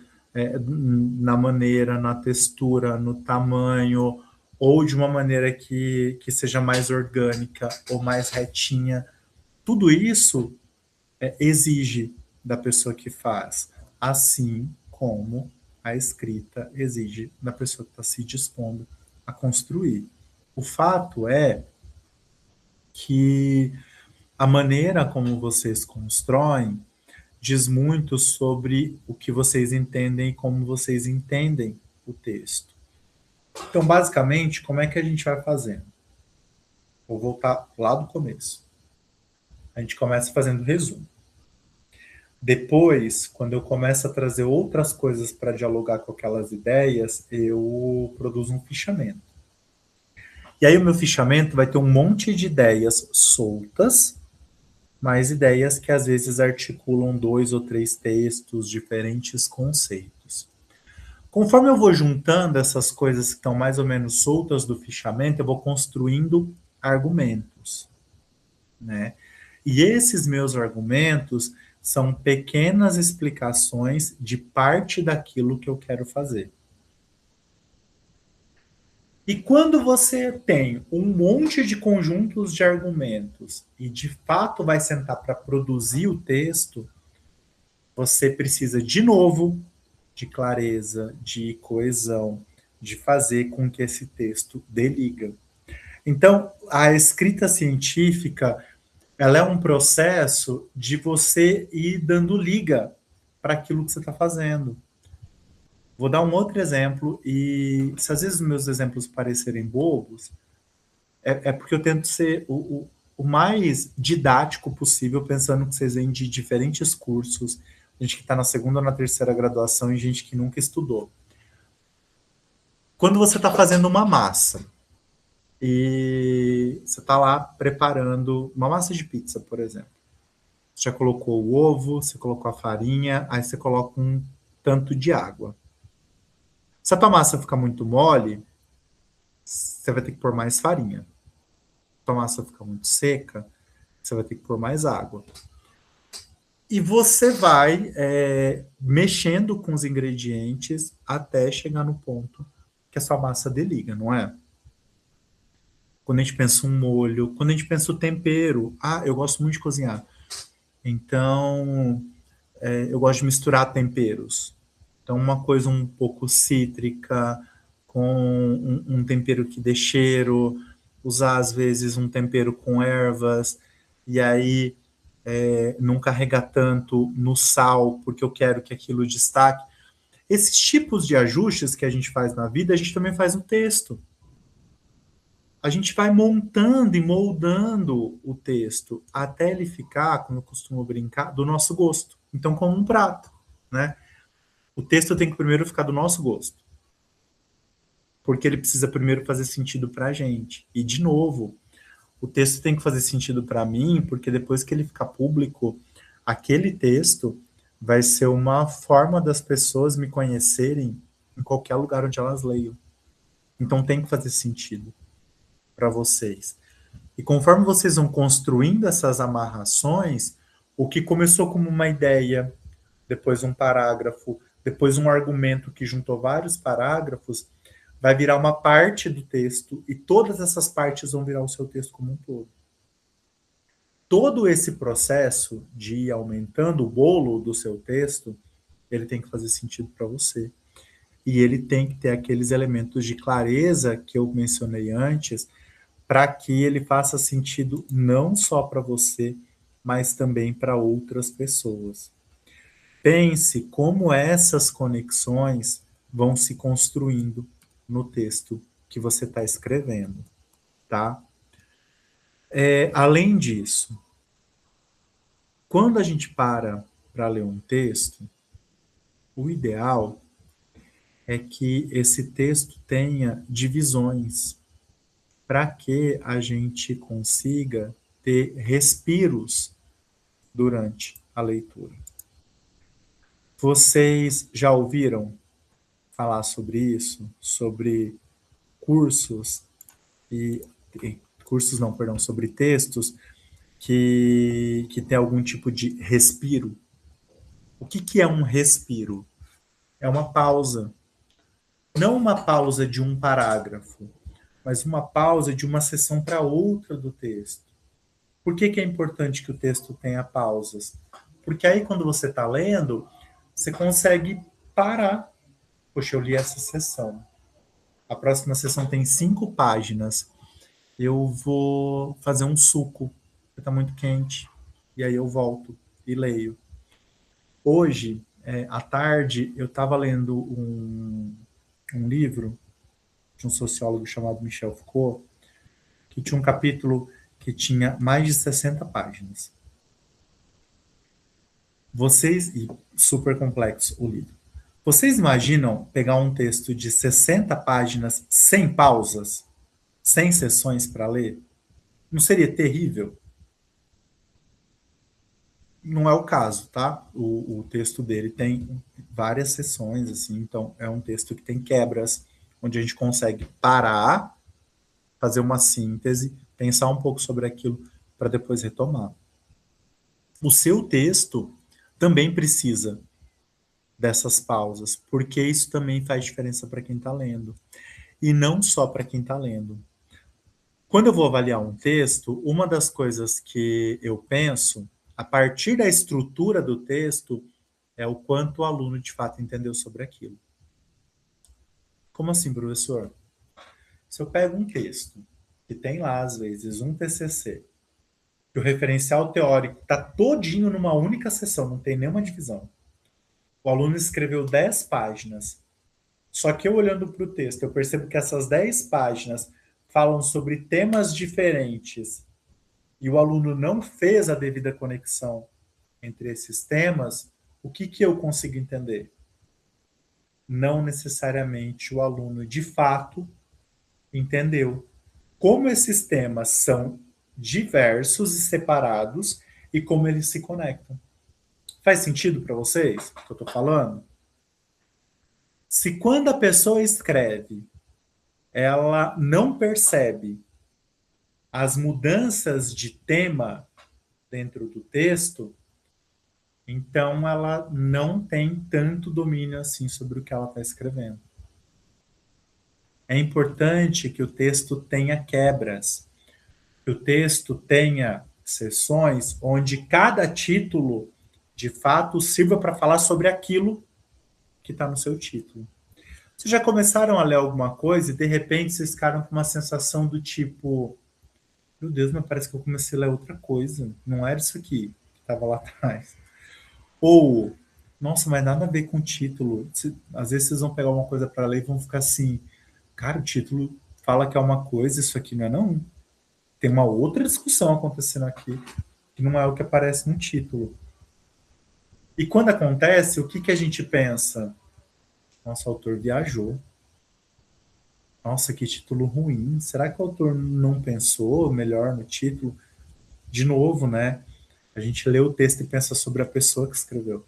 na maneira, na textura, no tamanho, ou de uma maneira que seja mais orgânica ou mais retinha. Tudo isso exige da pessoa que faz, assim como a escrita exige da pessoa que está se dispondo a construir. O fato é que a maneira como vocês constroem diz muito sobre o que vocês entendem e como vocês entendem o texto. Então, basicamente, como é que a gente vai fazendo? Vou voltar lá do começo. A gente começa fazendo resumo. Depois, quando eu começo a trazer outras coisas para dialogar com aquelas ideias, eu produzo um fichamento. E aí o meu fichamento vai ter um monte de ideias soltas, mas ideias que às vezes articulam 2 ou 3 textos, diferentes conceitos. Conforme eu vou juntando essas coisas que estão mais ou menos soltas do fichamento, eu vou construindo argumentos, né? E esses meus argumentos são pequenas explicações de parte daquilo que eu quero fazer. E quando você tem um monte de conjuntos de argumentos e de fato vai sentar para produzir o texto, você precisa, de novo, de clareza, de coesão, de fazer com que esse texto dê liga. Então, a escrita científica, ela é um processo de você ir dando liga para aquilo que você está fazendo. Vou dar um outro exemplo, e se às vezes meus exemplos parecerem bobos, é porque eu tento ser o mais didático possível, pensando que vocês vêm de diferentes cursos, gente que está na segunda ou na terceira graduação e gente que nunca estudou. Quando você está fazendo uma massa, e você está lá preparando uma massa de pizza, por exemplo. Você já colocou o ovo, você colocou a farinha, aí você coloca um tanto de água. Se a tua massa ficar muito mole, você vai ter que pôr mais farinha. Se a tua massa ficar muito seca, você vai ter que pôr mais água. E você vai mexendo com os ingredientes até chegar no ponto que a sua massa dê liga, não é? Quando a gente pensa um molho, quando a gente pensa o tempero, eu gosto muito de cozinhar. Então, eu gosto de misturar temperos. Então, uma coisa um pouco cítrica, com um tempero que dê cheiro, usar, às vezes, um tempero com ervas, e aí não carregar tanto no sal, porque eu quero que aquilo destaque. Esses tipos de ajustes que a gente faz na vida, a gente também faz no texto. A gente vai montando e moldando o texto até ele ficar, como eu costumo brincar, do nosso gosto. Então, como um prato, né? O texto tem que primeiro ficar do nosso gosto. Porque ele precisa primeiro fazer sentido para a gente. E, de novo, o texto tem que fazer sentido para mim, porque depois que ele ficar público, aquele texto vai ser uma forma das pessoas me conhecerem em qualquer lugar onde elas leiam. Então, tem que fazer sentido para vocês. E conforme vocês vão construindo essas amarrações, o que começou como uma ideia, depois um parágrafo, depois um argumento que juntou vários parágrafos, vai virar uma parte do texto, e todas essas partes vão virar o seu texto como um todo. Todo esse processo de ir aumentando o bolo do seu texto, ele tem que fazer sentido para você. E ele tem que ter aqueles elementos de clareza que eu mencionei antes, para que ele faça sentido não só para você, mas também para outras pessoas. Pense como essas conexões vão se construindo no texto que você está escrevendo, tá? Além disso, quando a gente para ler um texto, o ideal é que esse texto tenha divisões, para que a gente consiga ter respiros durante a leitura. Vocês já ouviram falar sobre isso? Sobre cursos sobre textos que tem algum tipo de respiro? O que é um respiro? É uma pausa. Não uma pausa de um parágrafo, mas uma pausa de uma seção para outra do texto. Por que é importante que o texto tenha pausas? Porque aí, quando você está lendo, você consegue parar. Poxa, eu li essa seção. A próxima seção tem 5 páginas. Eu vou fazer um suco, porque está muito quente. E aí eu volto e leio. Hoje, à tarde, eu estava lendo um livro de um sociólogo chamado Michel Foucault, que tinha um capítulo que tinha mais de 60 páginas. E super complexo o livro. Vocês imaginam pegar um texto de 60 páginas sem pausas, sem sessões para ler? Não seria terrível? Não é o caso, tá? O texto dele tem várias sessões, assim, então é um texto que tem quebras, onde a gente consegue parar, fazer uma síntese, pensar um pouco sobre aquilo para depois retomar. O seu texto também precisa dessas pausas, porque isso também faz diferença para quem está lendo. E não só para quem está lendo. Quando eu vou avaliar um texto, uma das coisas que eu penso, a partir da estrutura do texto, é o quanto o aluno de fato entendeu sobre aquilo. Como assim, professor? Se eu pego um texto que tem lá, às vezes, um TCC, que o referencial teórico está todinho numa única sessão, não tem nenhuma divisão. O aluno escreveu 10 páginas. Só que eu, olhando para o texto, eu percebo que essas 10 páginas falam sobre temas diferentes e o aluno não fez a devida conexão entre esses temas, o que eu consigo entender? Não necessariamente o aluno, de fato, entendeu como esses temas são diversos e separados e como eles se conectam. Faz sentido para vocês o que eu estou falando? Se quando a pessoa escreve, ela não percebe as mudanças de tema dentro do texto, então ela não tem tanto domínio assim sobre o que ela está escrevendo. É importante que o texto tenha quebras, que o texto tenha seções onde cada título, de fato, sirva para falar sobre aquilo que está no seu título. Vocês já começaram a ler alguma coisa e, de repente, vocês ficaram com uma sensação do tipo, meu Deus, mas parece que eu comecei a ler outra coisa. Não era isso aqui que estava lá atrás. Ou, nossa, mas nada a ver com o título. Às vezes vocês vão pegar uma coisa para ler e vão ficar assim, cara, o título fala que é uma coisa, isso aqui não é não. Tem uma outra discussão acontecendo aqui, que não é o que aparece no título. E quando acontece, o que a gente pensa? Nossa, o autor viajou. Nossa, que título ruim. Será que o autor não pensou melhor no título? De novo, né? A gente lê o texto e pensa sobre a pessoa que escreveu.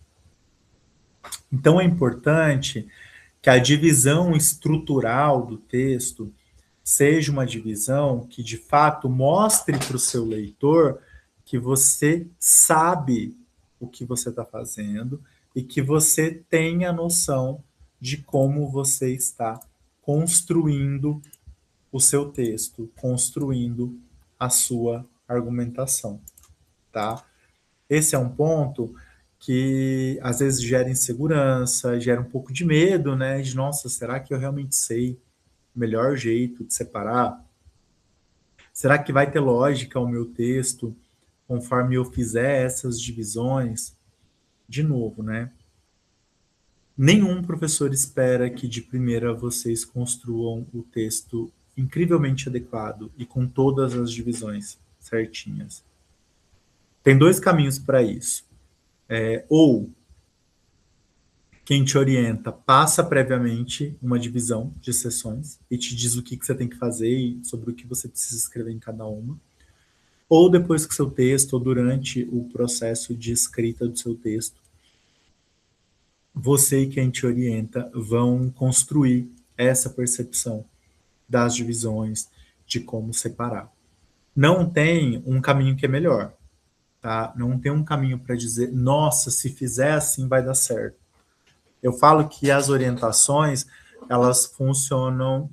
Então é importante que a divisão estrutural do texto seja uma divisão que, de fato, mostre para o seu leitor que você sabe o que você está fazendo e que você tenha noção de como você está construindo o seu texto, construindo a sua argumentação, tá? Esse é um ponto que às vezes gera insegurança, gera um pouco de medo, né? De, nossa, será que eu realmente sei o melhor jeito de separar? Será que vai ter lógica o meu texto conforme eu fizer essas divisões? De novo, né? Nenhum professor espera que de primeira vocês construam o texto incrivelmente adequado e com todas as divisões certinhas. Tem dois caminhos para isso. Ou quem te orienta passa previamente uma divisão de sessões e te diz o que você tem que fazer e sobre o que você precisa escrever em cada uma. Ou depois que seu texto, ou durante o processo de escrita do seu texto, você e quem te orienta vão construir essa percepção das divisões, de como separar. Não tem um caminho que é melhor, tá? Não tem um caminho para dizer, nossa, se fizer assim vai dar certo. Eu falo que as orientações, elas funcionam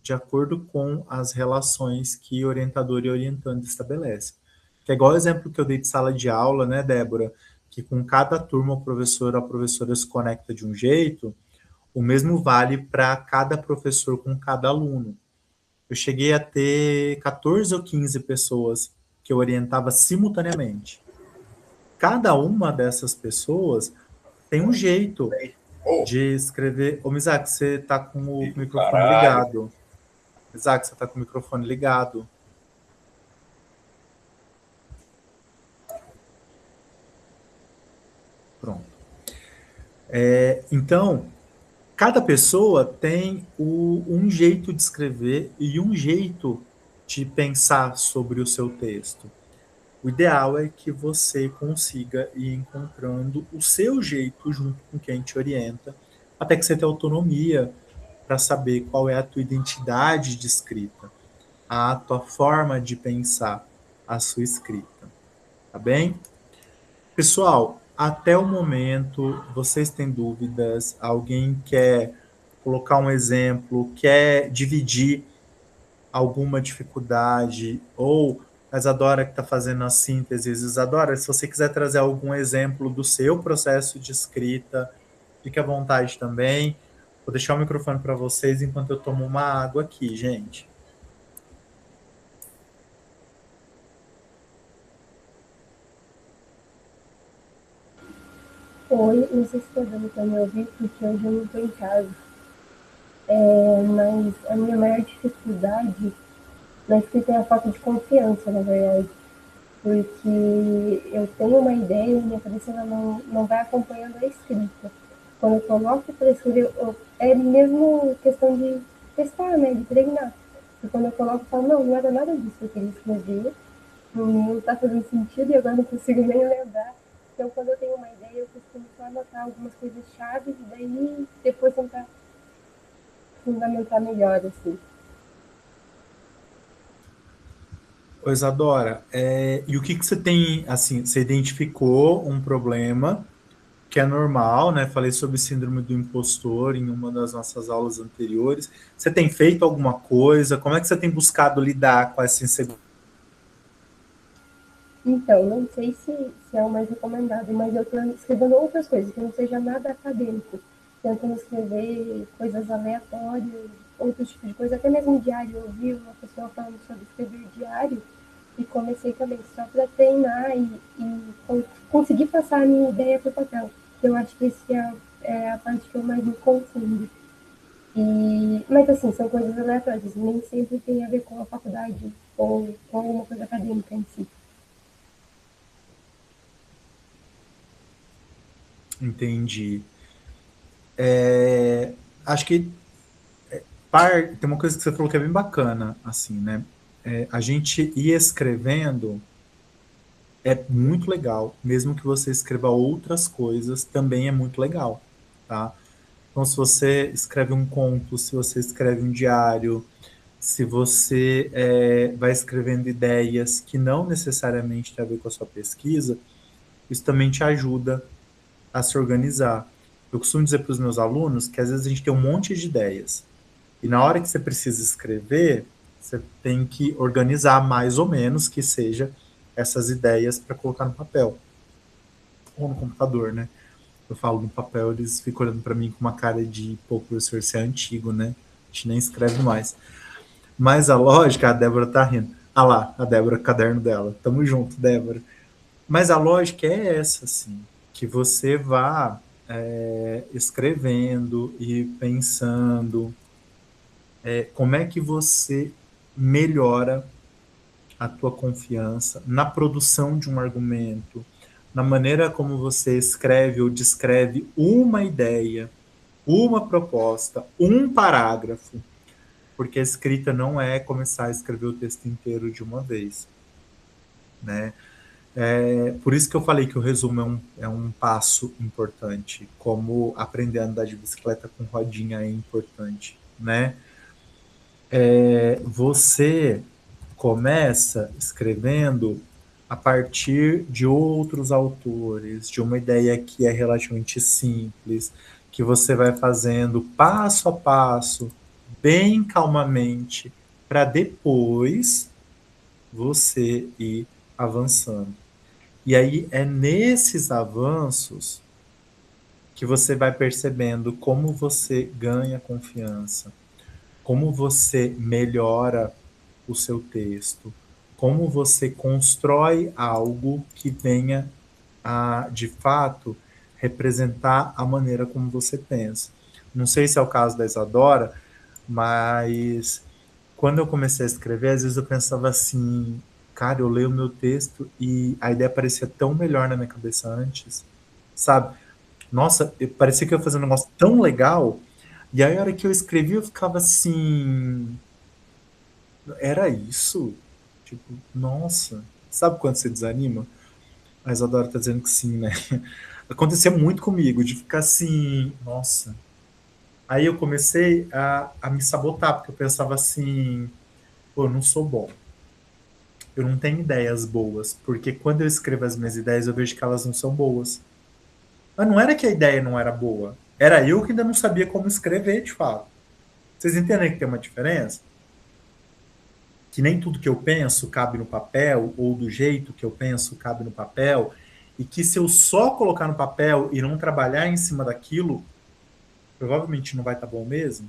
de acordo com as relações que orientador e orientando estabelecem. Que é igual o exemplo que eu dei de sala de aula, né, Débora? Que com cada turma a professora se conecta de um jeito, o mesmo vale para cada professor com cada aluno. Eu cheguei a ter 14 ou 15 pessoas que eu orientava simultaneamente. Cada uma dessas pessoas tem um jeito de escrever. Ô, Isaac, você está com o microfone ligado. Isaac, você está com o microfone ligado. Pronto. Então, cada pessoa tem um jeito de escrever e um jeito de pensar sobre o seu texto. O ideal é que você consiga ir encontrando o seu jeito junto com quem te orienta, até que você tenha autonomia para saber qual é a tua identidade de escrita, a tua forma de pensar a sua escrita. Tá bem? Pessoal, até o momento, vocês têm dúvidas? Alguém quer colocar um exemplo, quer dividir alguma dificuldade ou A Isadora que está fazendo a síntese. Isadora, se você quiser trazer algum exemplo do seu processo de escrita, fique à vontade também. Vou deixar o microfone para vocês enquanto eu tomo uma água aqui, gente. Oi, não sei se está dando para me ouvir, porque hoje eu não estou em casa. Mas a minha maior dificuldade na escrita é a falta de confiança, na verdade. Porque eu tenho uma ideia e minha cabeça ela não vai acompanhando a escrita. Quando eu coloco para escrever, é mesmo questão de testar, né, de treinar. E quando eu coloco, eu falo, não era nada disso que eu queria escrever, não está fazendo sentido e agora não consigo nem lembrar. Então, quando eu tenho uma ideia, eu costumo só anotar algumas coisas chaves e daí depois tentar fundamentar melhor, assim. Ô, Isadora, e o que você tem, assim, você identificou um problema que é normal, né? Falei sobre síndrome do impostor em uma das nossas aulas anteriores. Você tem feito alguma coisa? Como é que você tem buscado lidar com essa insegurança? Então, não sei se é o mais recomendado, mas eu estou escrevendo outras coisas, que não seja nada acadêmico. Tentando escrever coisas aleatórias, outros tipos de coisa, até mesmo diário. Eu ouvi uma pessoa falando sobre escrever diário e comecei também só para treinar e conseguir passar a minha ideia para o papel. Eu acho que esse é a parte que eu mais me confundo. Mas assim, são coisas aleatórias, nem sempre tem a ver com a faculdade ou com alguma coisa acadêmica em si. Entendi. Acho que tem uma coisa que você falou que é bem bacana, assim, né? A gente ir escrevendo é muito legal, mesmo que você escreva outras coisas, também é muito legal, tá? Então, se você escreve um conto, se você escreve um diário, se você vai escrevendo ideias que não necessariamente têm a ver com a sua pesquisa, isso também te ajuda a se organizar. Eu costumo dizer para os meus alunos que às vezes a gente tem um monte de ideias, e na hora que você precisa escrever, você tem que organizar mais ou menos que seja essas ideias para colocar no papel ou no computador, né? Eu falo no papel, eles ficam olhando para mim com uma cara de, pô, professor, você é antigo, né? A gente nem escreve mais. Mas a lógica, a Débora tá rindo. Ah lá, a Débora, caderno dela. Tamo junto, Débora. Mas a lógica é essa, assim, que você vá escrevendo e pensando como é que você melhora a tua confiança na produção de um argumento, na maneira como você escreve ou descreve uma ideia, uma proposta, um parágrafo, porque a escrita não é começar a escrever o texto inteiro de uma vez, né? Por isso que eu falei que o resumo é um passo importante, como aprender a andar de bicicleta com rodinha é importante, né? Você começa escrevendo a partir de outros autores, de uma ideia que é relativamente simples, que você vai fazendo passo a passo, bem calmamente, para depois você ir avançando. E aí é nesses avanços que você vai percebendo como você ganha confiança, como você melhora o seu texto, como você constrói algo que venha a, de fato, representar a maneira como você pensa. Não sei se é o caso da Isadora, mas quando eu comecei a escrever, às vezes eu pensava assim, cara, eu leio o meu texto e a ideia parecia tão melhor na minha cabeça antes, sabe? Nossa, parecia que eu ia fazer um negócio tão legal, e aí a hora que eu escrevi eu ficava assim, era isso? Tipo, nossa, sabe quando você desanima? A Isadora tá dizendo que sim, né? Acontecia muito comigo, de ficar assim, nossa. Aí eu comecei a me sabotar, porque eu pensava assim, pô, eu não sou bom. Eu não tenho ideias boas, porque quando eu escrevo as minhas ideias, eu vejo que elas não são boas. Mas não era que a ideia não era boa, era eu que ainda não sabia como escrever, de fato. Vocês entendem que tem uma diferença? que nem tudo que eu penso cabe no papel, ou do jeito que eu penso cabe no papel, e que se eu só colocar no papel e não trabalhar em cima daquilo, provavelmente não vai estar bom mesmo.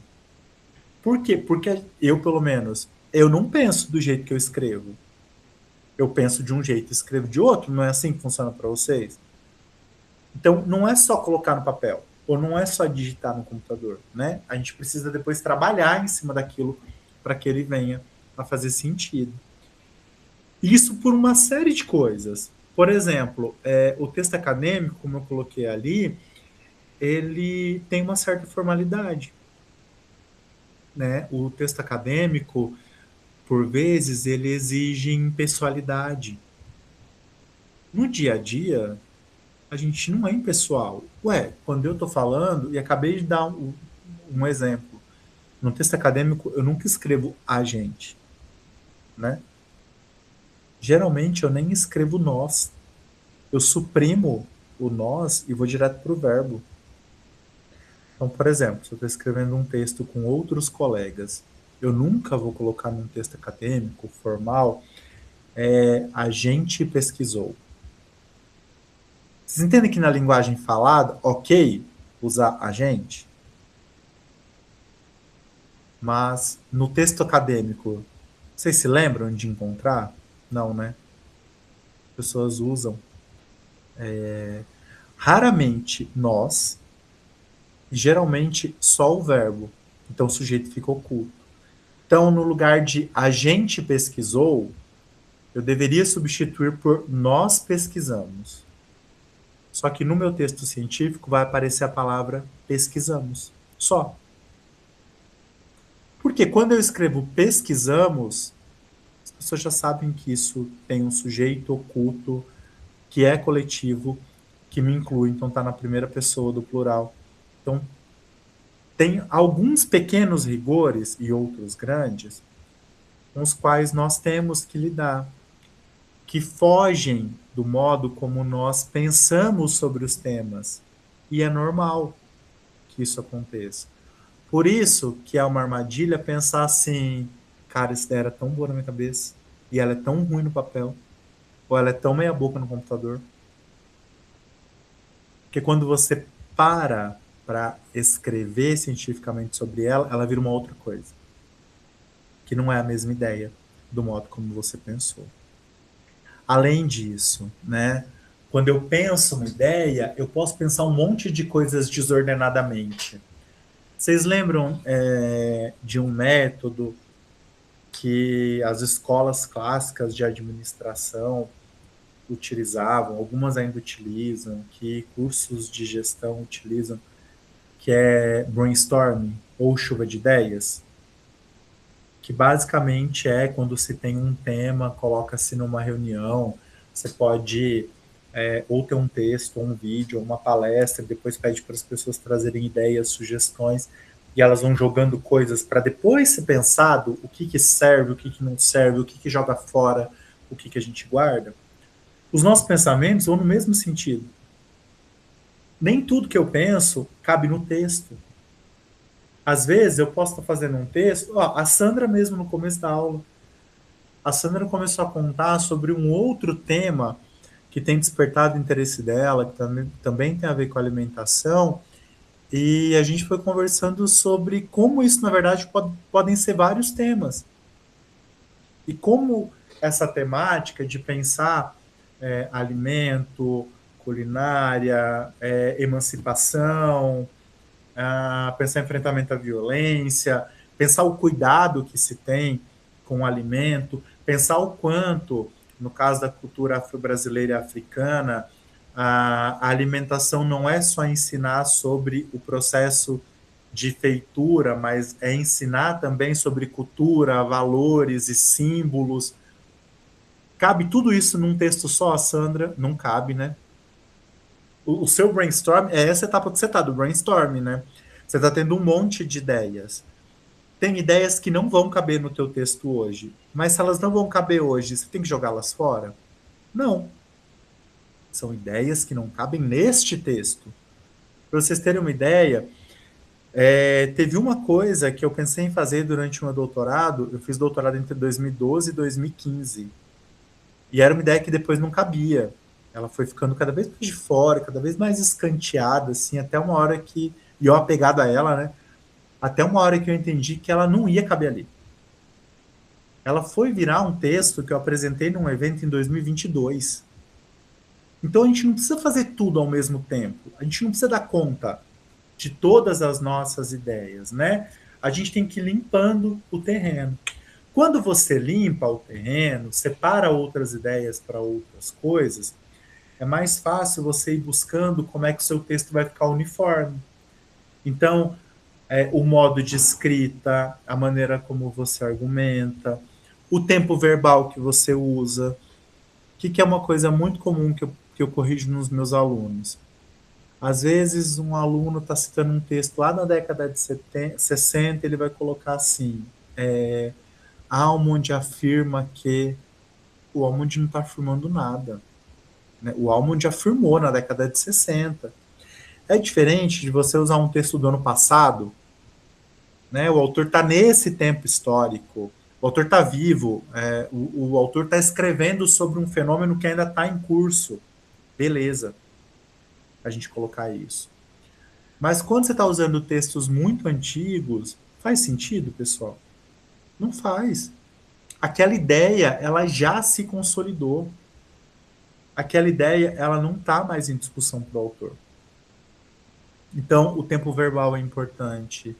Por quê? Porque eu, pelo menos, eu não penso do jeito que eu escrevo. Eu penso de um jeito e escrevo de outro, não é assim que funciona para vocês? Então, não é só colocar no papel, ou não é só digitar no computador, né? A gente precisa depois trabalhar em cima daquilo para que ele venha a fazer sentido. Isso por uma série de coisas. Por exemplo, o texto acadêmico, como eu coloquei ali, ele tem uma certa formalidade, né? O texto acadêmico, por vezes, ele exige impessoalidade. No dia a dia, a gente não é impessoal. Ué, quando eu estou falando, e acabei de dar um exemplo, no texto acadêmico eu nunca escrevo a gente, né? Geralmente eu nem escrevo nós. Eu suprimo o nós e vou direto para o verbo. Então, por exemplo, se eu estou escrevendo um texto com outros colegas, eu nunca vou colocar num texto acadêmico, formal, a gente pesquisou. Vocês entendem que na linguagem falada, ok usar a gente? Mas no texto acadêmico, vocês se lembram de encontrar? Não, né? As pessoas usam raramente nós, e geralmente só o verbo. Então o sujeito fica oculto. Então, no lugar de a gente pesquisou, eu deveria substituir por nós pesquisamos. Só que no meu texto científico vai aparecer a palavra pesquisamos. Só. Porque quando eu escrevo pesquisamos, as pessoas já sabem que isso tem um sujeito oculto, que é coletivo, que me inclui, então está na primeira pessoa do plural. Então, tem alguns pequenos rigores e outros grandes, com os quais nós temos que lidar, que fogem do modo como nós pensamos sobre os temas. E é normal que isso aconteça. Por isso que é uma armadilha pensar assim, cara, essa ideia era tão boa na minha cabeça, e ela é tão ruim no papel, ou ela é tão meia boca no computador. Porque quando você para escrever cientificamente sobre ela, ela vira uma outra coisa. Que não é a mesma ideia do modo como você pensou. Além disso, né, quando eu penso uma ideia, eu posso pensar um monte de coisas desordenadamente. Vocês lembram de um método que as escolas clássicas de administração utilizavam, algumas ainda utilizam, que cursos de gestão utilizam, que é brainstorming, ou chuva de ideias? Que basicamente é quando se tem um tema, coloca-se numa reunião, você pode ou ter um texto, ou um vídeo, ou uma palestra, depois pede para as pessoas trazerem ideias, sugestões, e elas vão jogando coisas para depois ser pensado o que serve, o que não serve, o que joga fora, o que a gente guarda. Os nossos pensamentos vão no mesmo sentido. Nem tudo que eu penso cabe no texto. Às vezes eu posso estar fazendo um texto, a Sandra mesmo no começo da aula, a Sandra começou a contar sobre um outro tema que tem despertado o interesse dela, que também tem a ver com alimentação, e a gente foi conversando sobre como isso, na verdade, podem ser vários temas. E como essa temática de pensar alimento, culinária, emancipação, pensar enfrentamento à violência, pensar o cuidado que se tem com o alimento, pensar o quanto, no caso da cultura afro-brasileira e africana, a alimentação não é só ensinar sobre o processo de feitura, mas é ensinar também sobre cultura, valores e símbolos. Cabe tudo isso num texto só, Sandra? Não cabe, né? O seu brainstorm é essa etapa que você está, do brainstorming, né? Você está tendo um monte de ideias. Tem ideias que não vão caber no teu texto hoje. Mas se elas não vão caber hoje, você tem que jogá-las fora? Não. São ideias que não cabem neste texto. Para vocês terem uma ideia, Teve uma coisa que eu pensei em fazer durante o meu doutorado. Eu fiz doutorado entre 2012 e 2015. E era uma ideia que depois não cabia. Ela foi ficando cada vez mais de fora, cada vez mais escanteada, assim, até uma hora que... E eu apegado a ela, né? Até uma hora que eu entendi que ela não ia caber ali. Ela foi virar um texto que eu apresentei num evento em 2022. Então a gente não precisa fazer tudo ao mesmo tempo. A gente não precisa dar conta de todas as nossas ideias, né? A gente tem que ir limpando o terreno. Quando você limpa o terreno, separa outras ideias para outras coisas, é mais fácil você ir buscando como é que o seu texto vai ficar uniforme. Então, o modo de escrita, a maneira como você argumenta, o tempo verbal que você usa, que é uma coisa muito comum que eu corrijo nos meus alunos. Às vezes, um aluno está citando um texto lá na década de 60, ele vai colocar assim, Almond afirma que... O Almond não está afirmando nada. Né? O Almond afirmou na década de 60. É diferente de você usar um texto do ano passado, né? O autor está nesse tempo histórico, o autor está vivo, o autor está escrevendo sobre um fenômeno que ainda está em curso. Beleza, a gente colocar isso. Mas quando você está usando textos muito antigos, faz sentido, pessoal? Não faz. Aquela ideia, ela já se consolidou. Aquela ideia, ela não está mais em discussão para o autor. Então, o tempo verbal é importante.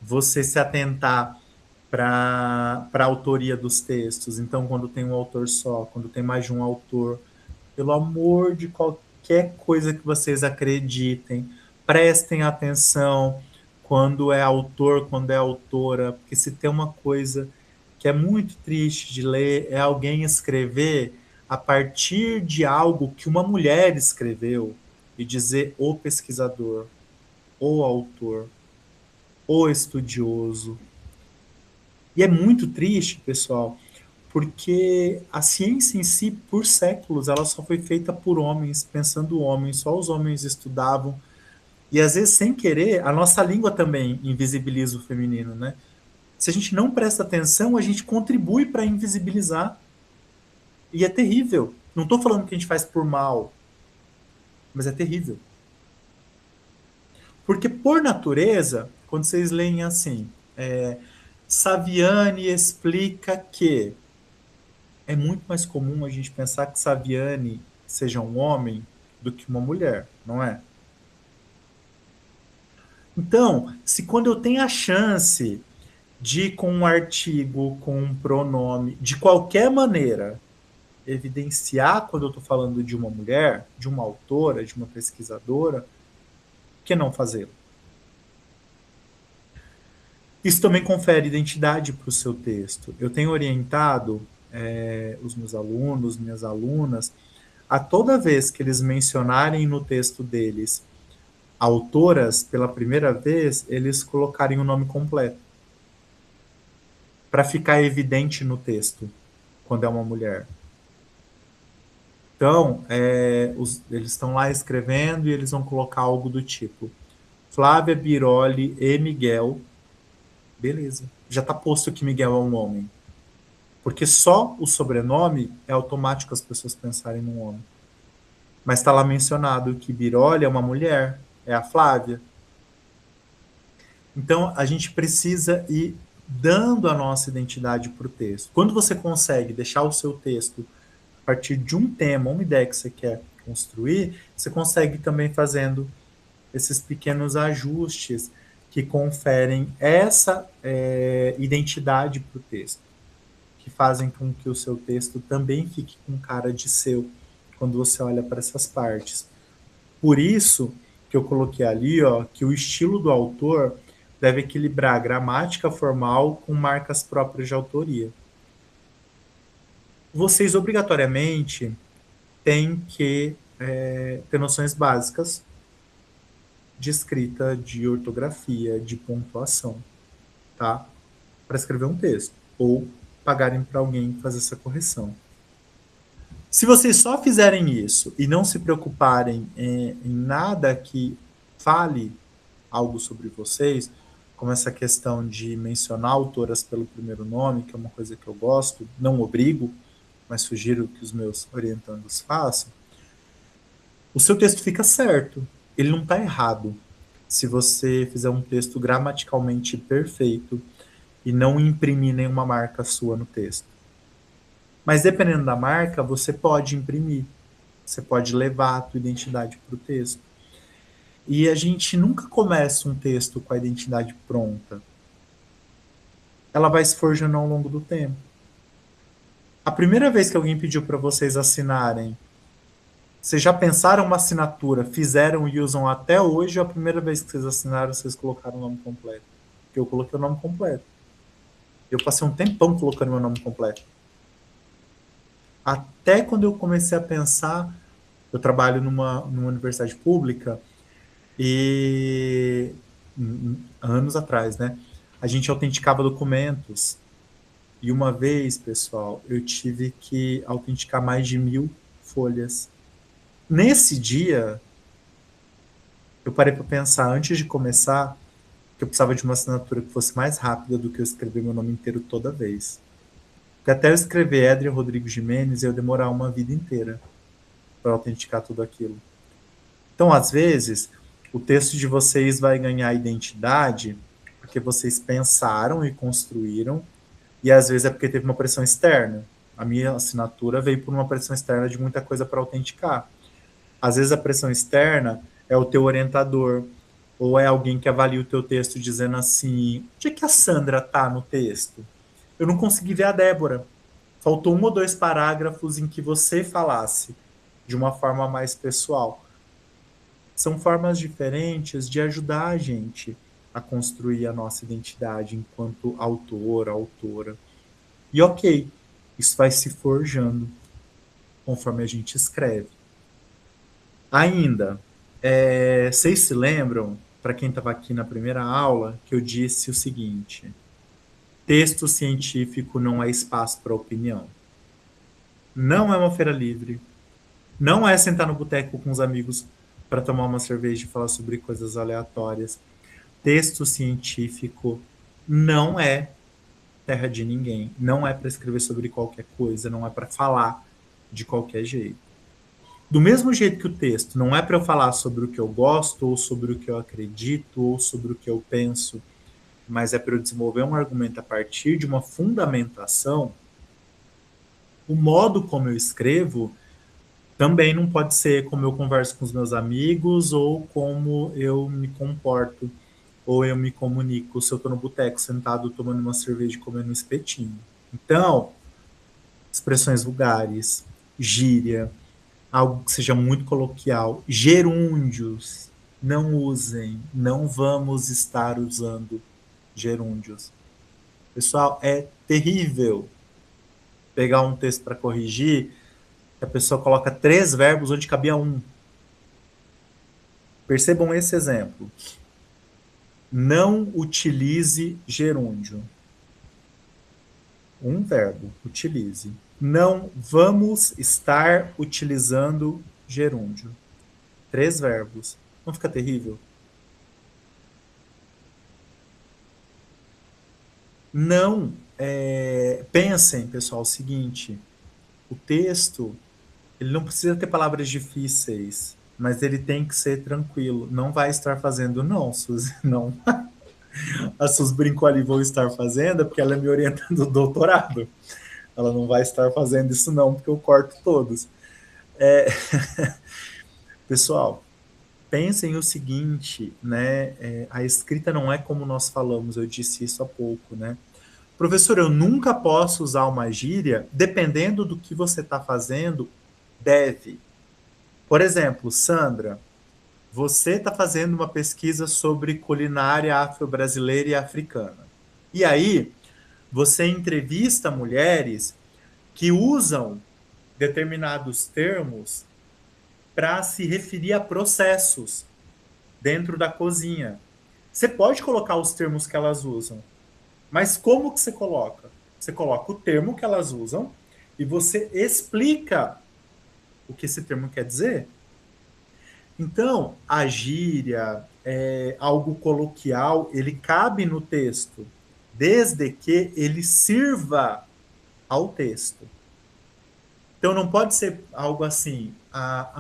Você se atentar para a autoria dos textos. Então, quando tem um autor só, quando tem mais de um autor, pelo amor de qualquer coisa que vocês acreditem, prestem atenção quando é autor, quando é autora, porque se tem uma coisa que é muito triste de ler, é alguém escrever a partir de algo que uma mulher escreveu e dizer o pesquisador, o autor, o estudioso. E é muito triste, pessoal, porque a ciência em si, por séculos, ela só foi feita por homens, pensando homens, só os homens estudavam. E às vezes, sem querer, a nossa língua também invisibiliza o feminino, né? Se a gente não presta atenção, a gente contribui para invisibilizar. E é terrível. Não estou falando que a gente faz por mal, mas é terrível. Porque, por natureza, quando vocês leem assim, Saviani explica que... É muito mais comum a gente pensar que Saviani seja um homem do que uma mulher, não é? Então, se quando eu tenho a chance de, com um artigo, com um pronome, de qualquer maneira, evidenciar quando eu estou falando de uma mulher, de uma autora, de uma pesquisadora, por que não fazê-lo? Isso também confere identidade para o seu texto. Eu tenho orientado os meus alunos, minhas alunas, a toda vez que eles mencionarem no texto deles autoras pela primeira vez, eles colocarem o nome completo. Para ficar evidente no texto, quando é uma mulher. Então, eles estão lá escrevendo e eles vão colocar algo do tipo Flávia Biroli e Miguel. Beleza. Já está posto que Miguel é um homem. Porque só o sobrenome é automático as pessoas pensarem num homem. Mas está lá mencionado que Biroli é uma mulher, é a Flávia. Então, a gente precisa ir dando a nossa identidade para o texto. Quando você consegue deixar o seu texto a partir de um tema, uma ideia que você quer construir, você consegue também fazendo esses pequenos ajustes que conferem essa identidade para o texto, que fazem com que o seu texto também fique com cara de seu, quando você olha para essas partes. Por isso que eu coloquei ali, ó, que o estilo do autor deve equilibrar gramática formal com marcas próprias de autoria. Vocês, obrigatoriamente, têm que ter noções básicas de escrita, de ortografia, de pontuação, tá? Para escrever um texto, ou pagarem para alguém fazer essa correção. Se vocês só fizerem isso e não se preocuparem em nada que fale algo sobre vocês, como essa questão de mencionar autoras pelo primeiro nome, que é uma coisa que eu gosto, não obrigo, mas sugiro que os meus orientandos façam, o seu texto fica certo, ele não está errado. Se você fizer um texto gramaticalmente perfeito e não imprimir nenhuma marca sua no texto. Mas dependendo da marca, você pode imprimir, você pode levar a tua identidade para o texto. E a gente nunca começa um texto com a identidade pronta. Ela vai se forjando ao longo do tempo. A primeira vez que alguém pediu para vocês assinarem, vocês já pensaram uma assinatura, fizeram e usam até hoje, ou a primeira vez que vocês assinaram, vocês colocaram o nome completo? Porque eu coloquei o nome completo. Eu passei um tempão colocando meu nome completo. Até quando eu comecei a pensar, eu trabalho numa universidade pública, e anos atrás, né? A gente autenticava documentos. E uma vez, pessoal, eu tive que autenticar mais de 1000 folhas. Nesse dia, eu parei para pensar, antes de começar, que eu precisava de uma assinatura que fosse mais rápida do que eu escrever meu nome inteiro toda vez. Porque até eu escrever Édria Rodrigo Jimenez, eu demorar uma vida inteira para autenticar tudo aquilo. Então, às vezes, o texto de vocês vai ganhar identidade porque vocês pensaram e construíram, e às vezes é porque teve uma pressão externa. A minha assinatura veio por uma pressão externa de muita coisa para autenticar. Às vezes a pressão externa é o teu orientador, ou é alguém que avalia o teu texto dizendo assim, onde é que a Sandra tá no texto? Eu não consegui ver a Débora. Faltou 1 ou 2 parágrafos em que você falasse de uma forma mais pessoal. São formas diferentes de ajudar a gente a construir a nossa identidade enquanto autor, autora. E ok, isso vai se forjando conforme a gente escreve. Ainda, vocês se lembram, para quem estava aqui na primeira aula, que eu disse o seguinte: texto científico não é espaço para opinião. Não é uma feira livre. Não é sentar no boteco com os amigos para tomar uma cerveja e falar sobre coisas aleatórias. Texto científico não é terra de ninguém. Não é para escrever sobre qualquer coisa, não é para falar de qualquer jeito. Do mesmo jeito que o texto não é para eu falar sobre o que eu gosto, ou sobre o que eu acredito, ou sobre o que eu penso, mas é para eu desenvolver um argumento a partir de uma fundamentação, o modo como eu escrevo também não pode ser como eu converso com os meus amigos, ou como eu me comporto, ou eu me comunico se eu estou no boteco sentado tomando uma cerveja e comendo um espetinho. Então, expressões vulgares, gíria, algo que seja muito coloquial, gerúndios, não usem, não vamos estar usando gerúndios. Pessoal, é terrível pegar um texto para corrigir, a pessoa coloca 3 verbos onde cabia 1. Percebam esse exemplo. Não utilize gerúndio. 1 verbo, utilize. Não vamos estar utilizando gerúndio. 3 verbos. Não fica terrível? Não. Pensem, pessoal, o seguinte: o texto, ele não precisa ter palavras difíceis, mas ele tem que ser tranquilo. Não vai estar fazendo, não, Suzy, não. A Suzy brincou ali, vou estar fazendo, porque ela é me orientando do doutorado. Ela não vai estar fazendo isso não, porque eu corto todos. Pessoal, pensem o seguinte, né? A escrita não é como nós falamos, eu disse isso há pouco, né? Professor, eu nunca posso usar uma gíria, dependendo do que você está fazendo, deve. Por exemplo, Sandra, você está fazendo uma pesquisa sobre culinária afro-brasileira e africana. E aí, você entrevista mulheres que usam determinados termos para se referir a processos dentro da cozinha. Você pode colocar os termos que elas usam, mas como que você coloca? Você coloca o termo que elas usam e você explica o que esse termo quer dizer. Então, a gíria, algo coloquial, ele cabe no texto, desde que ele sirva ao texto. Então não pode ser algo assim,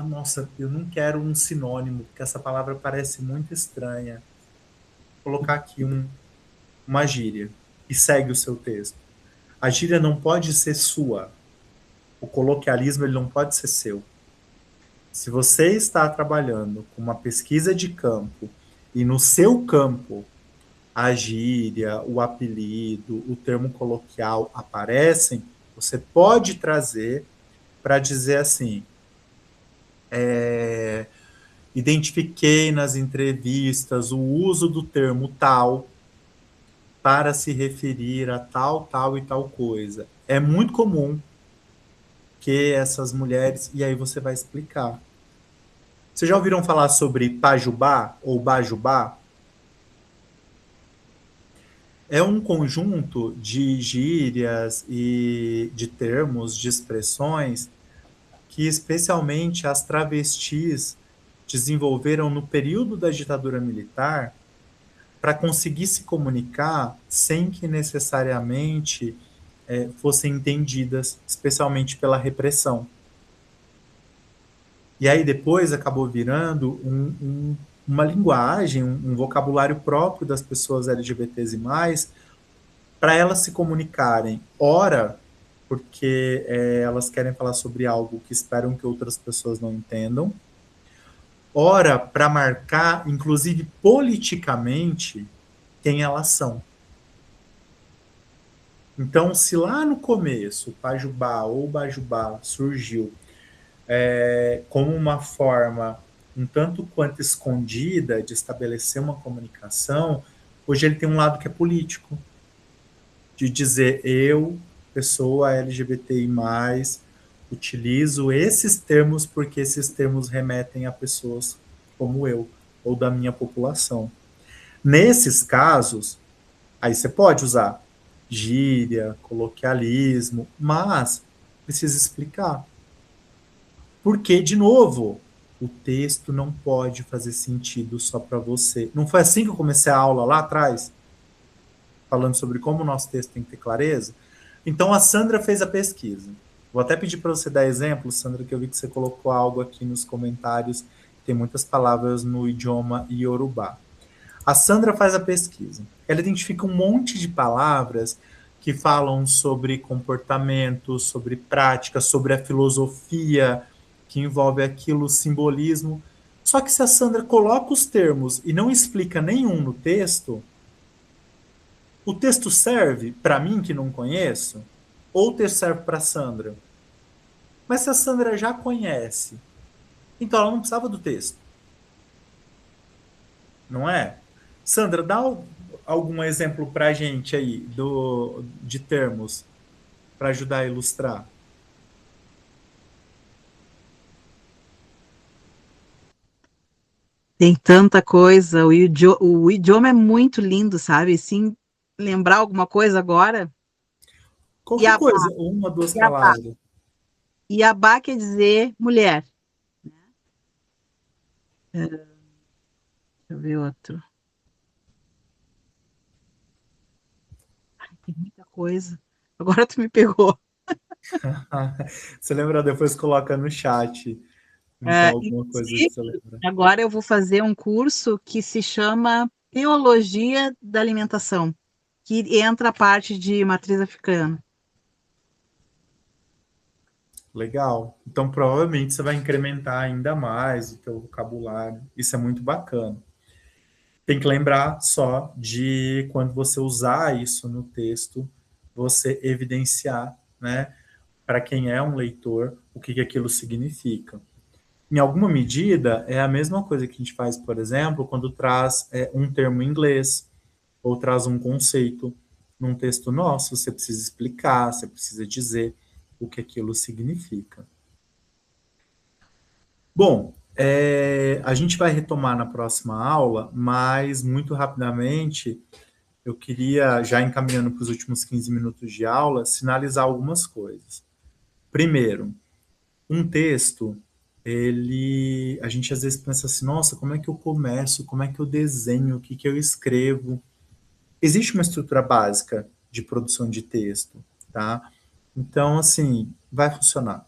nossa, eu não quero um sinônimo, porque essa palavra parece muito estranha. Vou colocar aqui uma gíria e segue o seu texto. A gíria não pode ser sua. O coloquialismo ele não pode ser seu. Se você está trabalhando com uma pesquisa de campo e no seu campo a gíria, o apelido, o termo coloquial aparecem, você pode trazer para dizer assim, identifiquei nas entrevistas o uso do termo tal para se referir a tal, tal e tal coisa. É muito comum que essas mulheres... E aí você vai explicar. Vocês já ouviram falar sobre pajubá ou bajubá? É um conjunto de gírias e de termos, de expressões que especialmente as travestis desenvolveram no período da ditadura militar para conseguir se comunicar sem que necessariamente fossem entendidas, especialmente pela repressão. E aí depois acabou virando uma linguagem, um vocabulário próprio das pessoas LGBTs e mais, para elas se comunicarem, ora, porque elas querem falar sobre algo que esperam que outras pessoas não entendam, ora, para marcar, inclusive politicamente, quem elas são. Então, se lá no começo, Pajubá ou Bajubá surgiu como uma forma um tanto quanto escondida de estabelecer uma comunicação, hoje ele tem um lado que é político, de dizer eu, pessoa LGBTI+, utilizo esses termos porque esses termos remetem a pessoas como eu, ou da minha população. Nesses casos, aí você pode usar gíria, coloquialismo, mas precisa explicar. Porque, de novo, o texto não pode fazer sentido só para você. Não foi assim que eu comecei a aula lá atrás? Falando sobre como o nosso texto tem que ter clareza? Então, a Sandra fez a pesquisa. Vou até pedir para você dar exemplo, Sandra, que eu vi que você colocou algo aqui nos comentários. Tem muitas palavras no idioma iorubá. A Sandra faz a pesquisa. Ela identifica um monte de palavras que falam sobre comportamento, sobre prática, sobre a filosofia que envolve aquilo, o simbolismo. Só que se a Sandra coloca os termos e não explica nenhum no texto, o texto serve para mim, que não conheço, ou o texto serve para a Sandra? Mas se a Sandra já conhece, então ela não precisava do texto. Não é? Sandra, dá algum exemplo para a gente aí de termos para ajudar a ilustrar. Tem tanta coisa, o idioma é muito lindo, sabe? Sim, lembrar alguma coisa agora? Qualquer Iabá, coisa, uma, duas Iabá. palavras. Iabá quer dizer mulher. Deixa eu ver outro. Tem muita coisa. Agora tu me pegou. Você lembra, depois coloca no chat. Então, alguma coisa que você lembra. Agora eu vou fazer um curso que se chama Teologia da Alimentação, que entra a parte de matriz africana. Legal. Então, provavelmente você vai incrementar ainda mais o teu vocabulário. Isso é muito bacana. Tem que lembrar só de quando você usar isso no texto, você evidenciar, né, para quem é um leitor, o que aquilo significa. Em alguma medida, é a mesma coisa que a gente faz, por exemplo, quando traz um termo em inglês ou traz um conceito num texto nosso. Você precisa explicar, você precisa dizer o que aquilo significa. Bom, a gente vai retomar na próxima aula, mas muito rapidamente eu queria, já encaminhando para os últimos 15 minutos de aula, sinalizar algumas coisas. Primeiro, um texto a gente às vezes pensa assim, nossa, como é que eu começo, como é que eu desenho, o que que eu escrevo? Existe uma estrutura básica de produção de texto, tá? Então, assim, vai funcionar.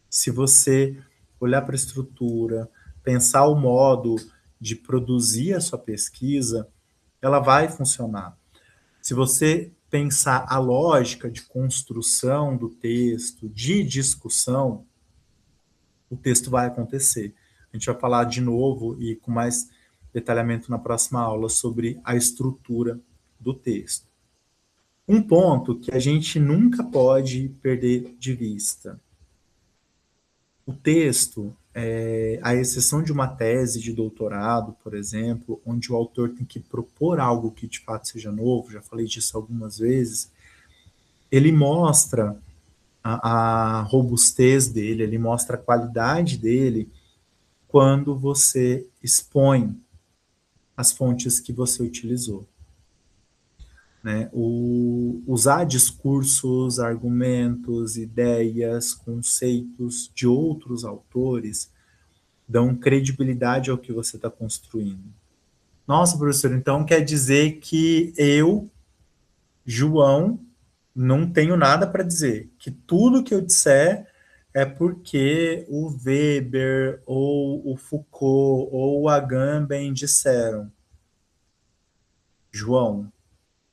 Se você olhar para a estrutura, pensar o modo de produzir a sua pesquisa, ela vai funcionar. Se você pensar a lógica de construção do texto, de discussão, o texto vai acontecer. A gente vai falar de novo e com mais detalhamento na próxima aula sobre a estrutura do texto. Um ponto que a gente nunca pode perder de vista. O texto, à exceção de uma tese de doutorado, por exemplo, onde o autor tem que propor algo que de fato seja novo, já falei disso algumas vezes, ele mostra a robustez dele, ele mostra a qualidade dele quando você expõe as fontes que você utilizou. Né? Usar discursos, argumentos, ideias, conceitos de outros autores dão credibilidade ao que você está construindo. Nossa, professor, então quer dizer que eu, João, não tenho nada para dizer, que tudo que eu disser é porque o Weber, ou o Foucault, ou o Agamben disseram. João,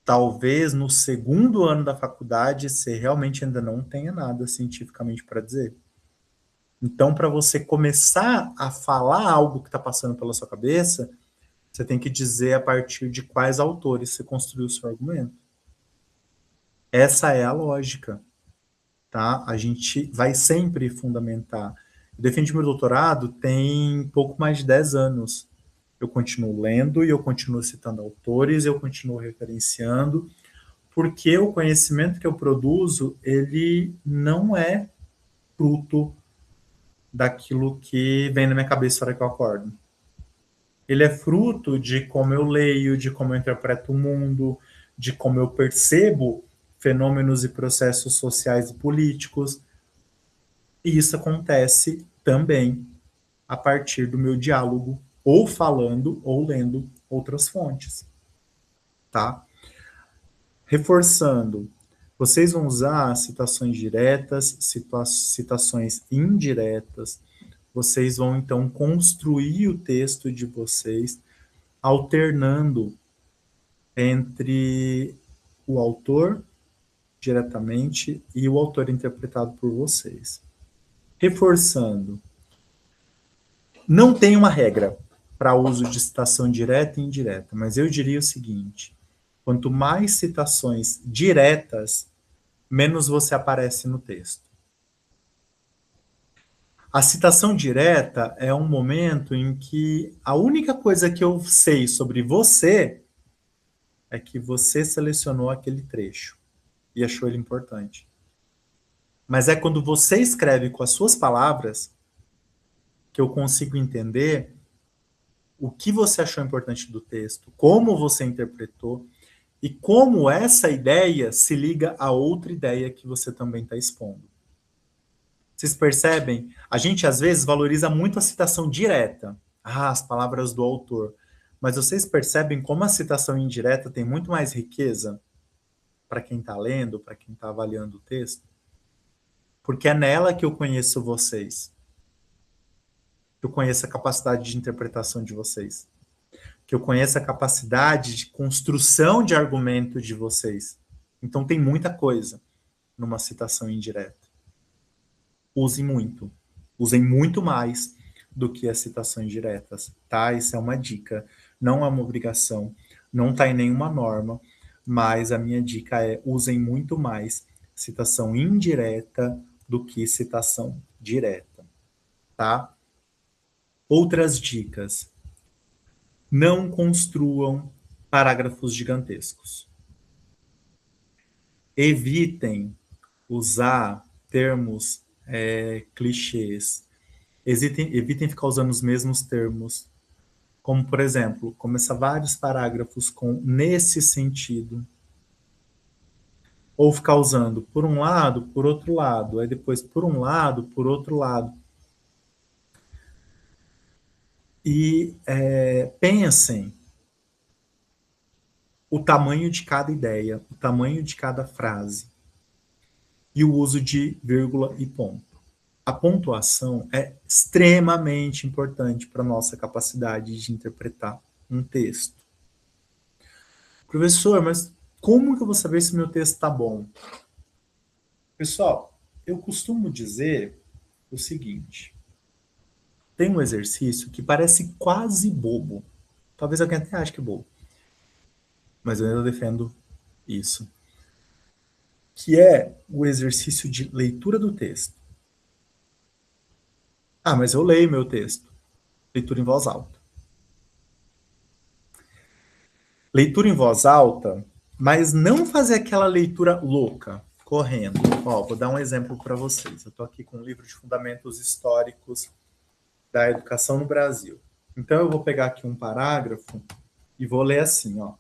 talvez no segundo ano da faculdade você realmente ainda não tenha nada cientificamente para dizer. Então, para você começar a falar algo que está passando pela sua cabeça, você tem que dizer a partir de quais autores você construiu o seu argumento. Essa é a lógica, tá? A gente vai sempre fundamentar. Eu defendi meu doutorado tem pouco mais de 10 anos. Eu continuo lendo e eu continuo citando autores, eu continuo referenciando, porque o conhecimento que eu produzo, ele não é fruto daquilo que vem na minha cabeça na hora que eu acordo. Ele é fruto de como eu leio, de como eu interpreto o mundo, de como eu percebo fenômenos e processos sociais e políticos. E isso acontece também a partir do meu diálogo, ou falando ou lendo outras fontes. Tá? Reforçando, vocês vão usar citações diretas, citações indiretas. Vocês vão, então, construir o texto de vocês, alternando entre o autor diretamente e o autor interpretado por vocês. Reforçando, não tem uma regra para uso de citação direta e indireta, mas eu diria o seguinte: quanto mais citações diretas, menos você aparece no texto. A citação direta é um momento em que a única coisa que eu sei sobre você é que você selecionou aquele trecho e achou ele importante. Mas é quando você escreve com as suas palavras que eu consigo entender o que você achou importante do texto, como você interpretou e como essa ideia se liga a outra ideia que você também está expondo. Vocês percebem? A gente, às vezes, valoriza muito a citação direta. As palavras do autor. Mas vocês percebem como a citação indireta tem muito mais riqueza para quem está lendo, para quem está avaliando o texto? Porque é nela que eu conheço vocês. Que eu conheço a capacidade de interpretação de vocês. Que eu conheço a capacidade de construção de argumento de vocês. Então tem muita coisa numa citação indireta. Usem muito. Usem muito mais do que as citações diretas, tá? Isso é uma dica. Não é uma obrigação. Não está em nenhuma norma. Mas a minha dica é: usem muito mais citação indireta do que citação direta, tá? Outras dicas. Não construam parágrafos gigantescos. Evitem usar termos clichês. Evitem ficar usando os mesmos termos. Como, por exemplo, começar vários parágrafos com nesse sentido. Ou ficar usando por um lado, por outro lado. Aí depois por um lado, por outro lado. e pensem o tamanho de cada ideia, o tamanho de cada frase e o uso de vírgula e ponto. A pontuação é extremamente importante para a nossa capacidade de interpretar um texto. Professor, mas como que eu vou saber se meu texto está bom? Pessoal, eu costumo dizer o seguinte: tem um exercício que parece quase bobo. Talvez alguém até ache que é bobo. Mas eu ainda defendo isso. Que é o exercício de leitura do texto. Ah, mas eu leio meu texto. Leitura em voz alta. Leitura em voz alta, mas não fazer aquela leitura louca, correndo. Ó, vou dar um exemplo para vocês. Eu estou aqui com um livro de fundamentos históricos da educação no Brasil. Então eu vou pegar aqui um parágrafo e vou ler assim, ó.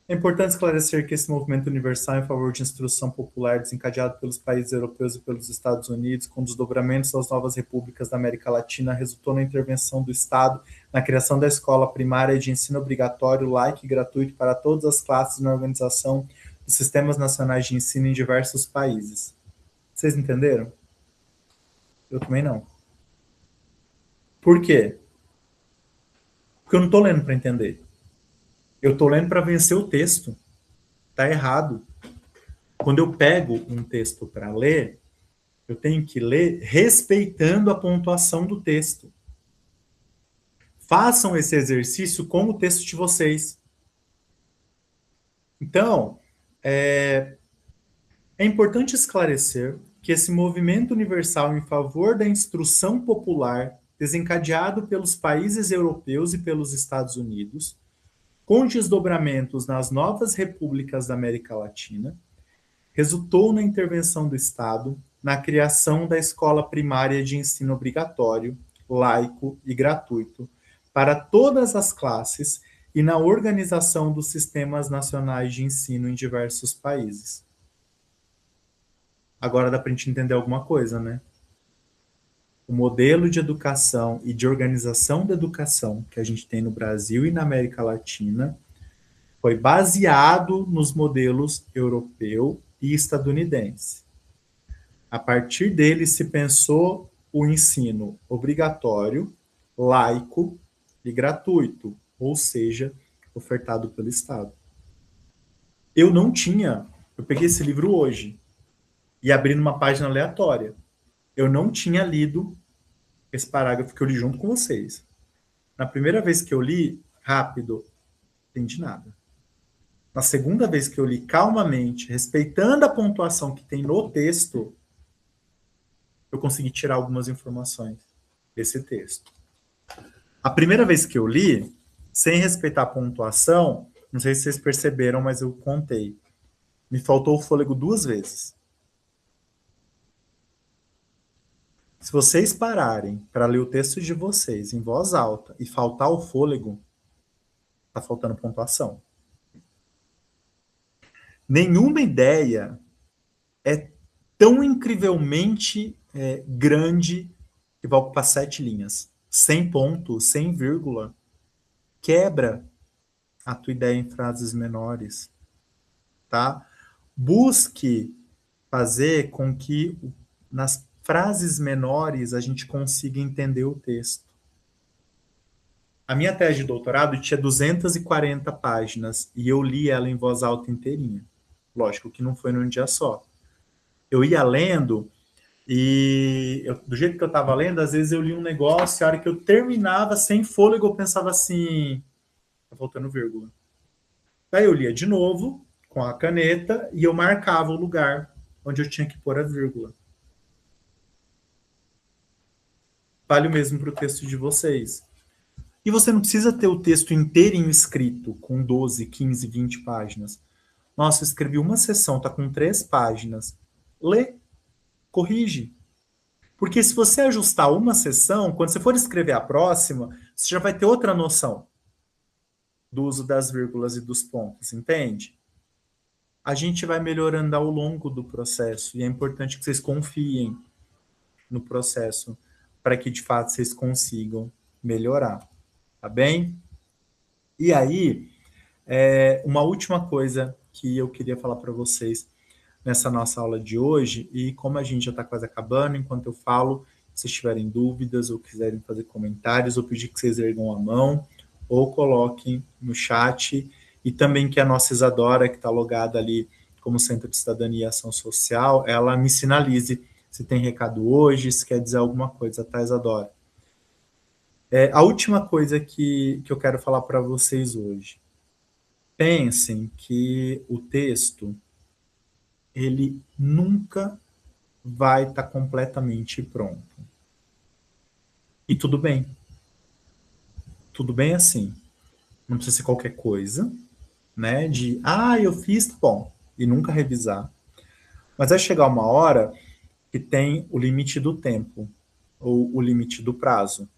É importante esclarecer que esse movimento universal em favor de instrução popular desencadeado pelos países europeus e pelos Estados Unidos, com desdobramentos das novas repúblicas da América Latina, resultou na intervenção do Estado na criação da escola primária de ensino obrigatório, laico e gratuito para todas as classes na organização dos sistemas nacionais de ensino em diversos países. Vocês entenderam? Eu também não. Por quê? Porque eu não estou lendo para entender. Eu estou lendo para vencer o texto. Está errado. Quando eu pego um texto para ler, eu tenho que ler respeitando a pontuação do texto. Façam esse exercício com o texto de vocês. Então, é importante esclarecer que esse movimento universal em favor da instrução popular, desencadeado pelos países europeus e pelos Estados Unidos, com desdobramentos nas novas repúblicas da América Latina, resultou na intervenção do Estado na criação da escola primária de ensino obrigatório, laico e gratuito para todas as classes e na organização dos sistemas nacionais de ensino em diversos países. Agora dá para a gente entender alguma coisa, né? O modelo de educação e de organização da educação que a gente tem no Brasil e na América Latina foi baseado nos modelos europeu e estadunidense. A partir dele se pensou o ensino obrigatório, laico e gratuito, ou seja, ofertado pelo Estado. Eu peguei esse livro hoje e abri numa página aleatória. Eu não tinha lido esse parágrafo que eu li junto com vocês. Na primeira vez que eu li, rápido, não entendi nada. Na segunda vez que eu li calmamente, respeitando a pontuação que tem no texto, eu consegui tirar algumas informações desse texto. A primeira vez que eu li, sem respeitar a pontuação, não sei se vocês perceberam, mas eu contei. Me faltou o fôlego 2 vezes. Se vocês pararem para ler o texto de vocês em voz alta e faltar o fôlego, está faltando pontuação. Nenhuma ideia é tão incrivelmente grande que vai ocupar 7 linhas. 100 pontos, 100 vírgula, quebra a tua ideia em frases menores. Tá? Busque fazer com que nas frases menores a gente consiga entender o texto. A minha tese de doutorado tinha 240 páginas e eu li ela em voz alta inteirinha. Lógico que não foi num dia só. Eu ia lendo e do jeito que eu estava lendo, às vezes eu li um negócio, a hora que eu terminava sem fôlego, eu pensava assim, tá faltando vírgula. Daí eu lia de novo com a caneta e eu marcava o lugar onde eu tinha que pôr a vírgula. Vale o mesmo para o texto de vocês. E você não precisa ter o texto inteirinho escrito, com 12, 15, 20 páginas. Nossa, eu escrevi uma seção, tá com 3 páginas. Lê, corrige. Porque se você ajustar uma seção, quando você for escrever a próxima, você já vai ter outra noção do uso das vírgulas e dos pontos, entende? A gente vai melhorando ao longo do processo, e é importante que vocês confiem no processo para que, de fato, vocês consigam melhorar. tá bem? E aí, uma última coisa que eu queria falar para vocês nessa nossa aula de hoje, e como a gente já está quase acabando, enquanto eu falo, se tiverem dúvidas ou quiserem fazer comentários, ou pedir que vocês ergam a mão, ou coloquem no chat, e também que a nossa Isadora, que está logada ali como Centro de Cidadania e Ação Social, ela me sinalize se tem recado hoje, se quer dizer alguma coisa, tá, Isadora? A última coisa que eu quero falar para vocês hoje. Pensem que o texto, ele nunca vai estar completamente pronto. E tudo bem. Tudo bem assim. Não precisa ser qualquer coisa, né? Eu fiz, tá bom. E nunca revisar. Mas vai chegar uma hora que tem o limite do tempo, ou o limite do prazo.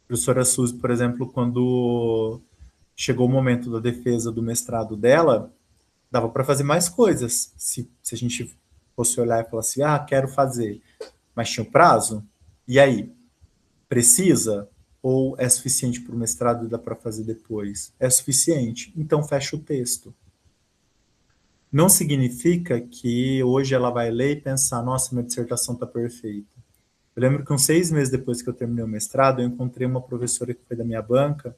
A professora Suzy, por exemplo, quando chegou o momento da defesa do mestrado dela, dava para fazer mais coisas. Se a gente fosse olhar e falar assim, quero fazer, mas tinha o prazo, e aí? Precisa? Ou é suficiente para o mestrado e dá para fazer depois? É suficiente, então fecha o texto. Não significa que hoje ela vai ler e pensar, nossa, minha dissertação está perfeita. Eu lembro que uns 6 meses depois que eu terminei o mestrado, eu encontrei uma professora que foi da minha banca,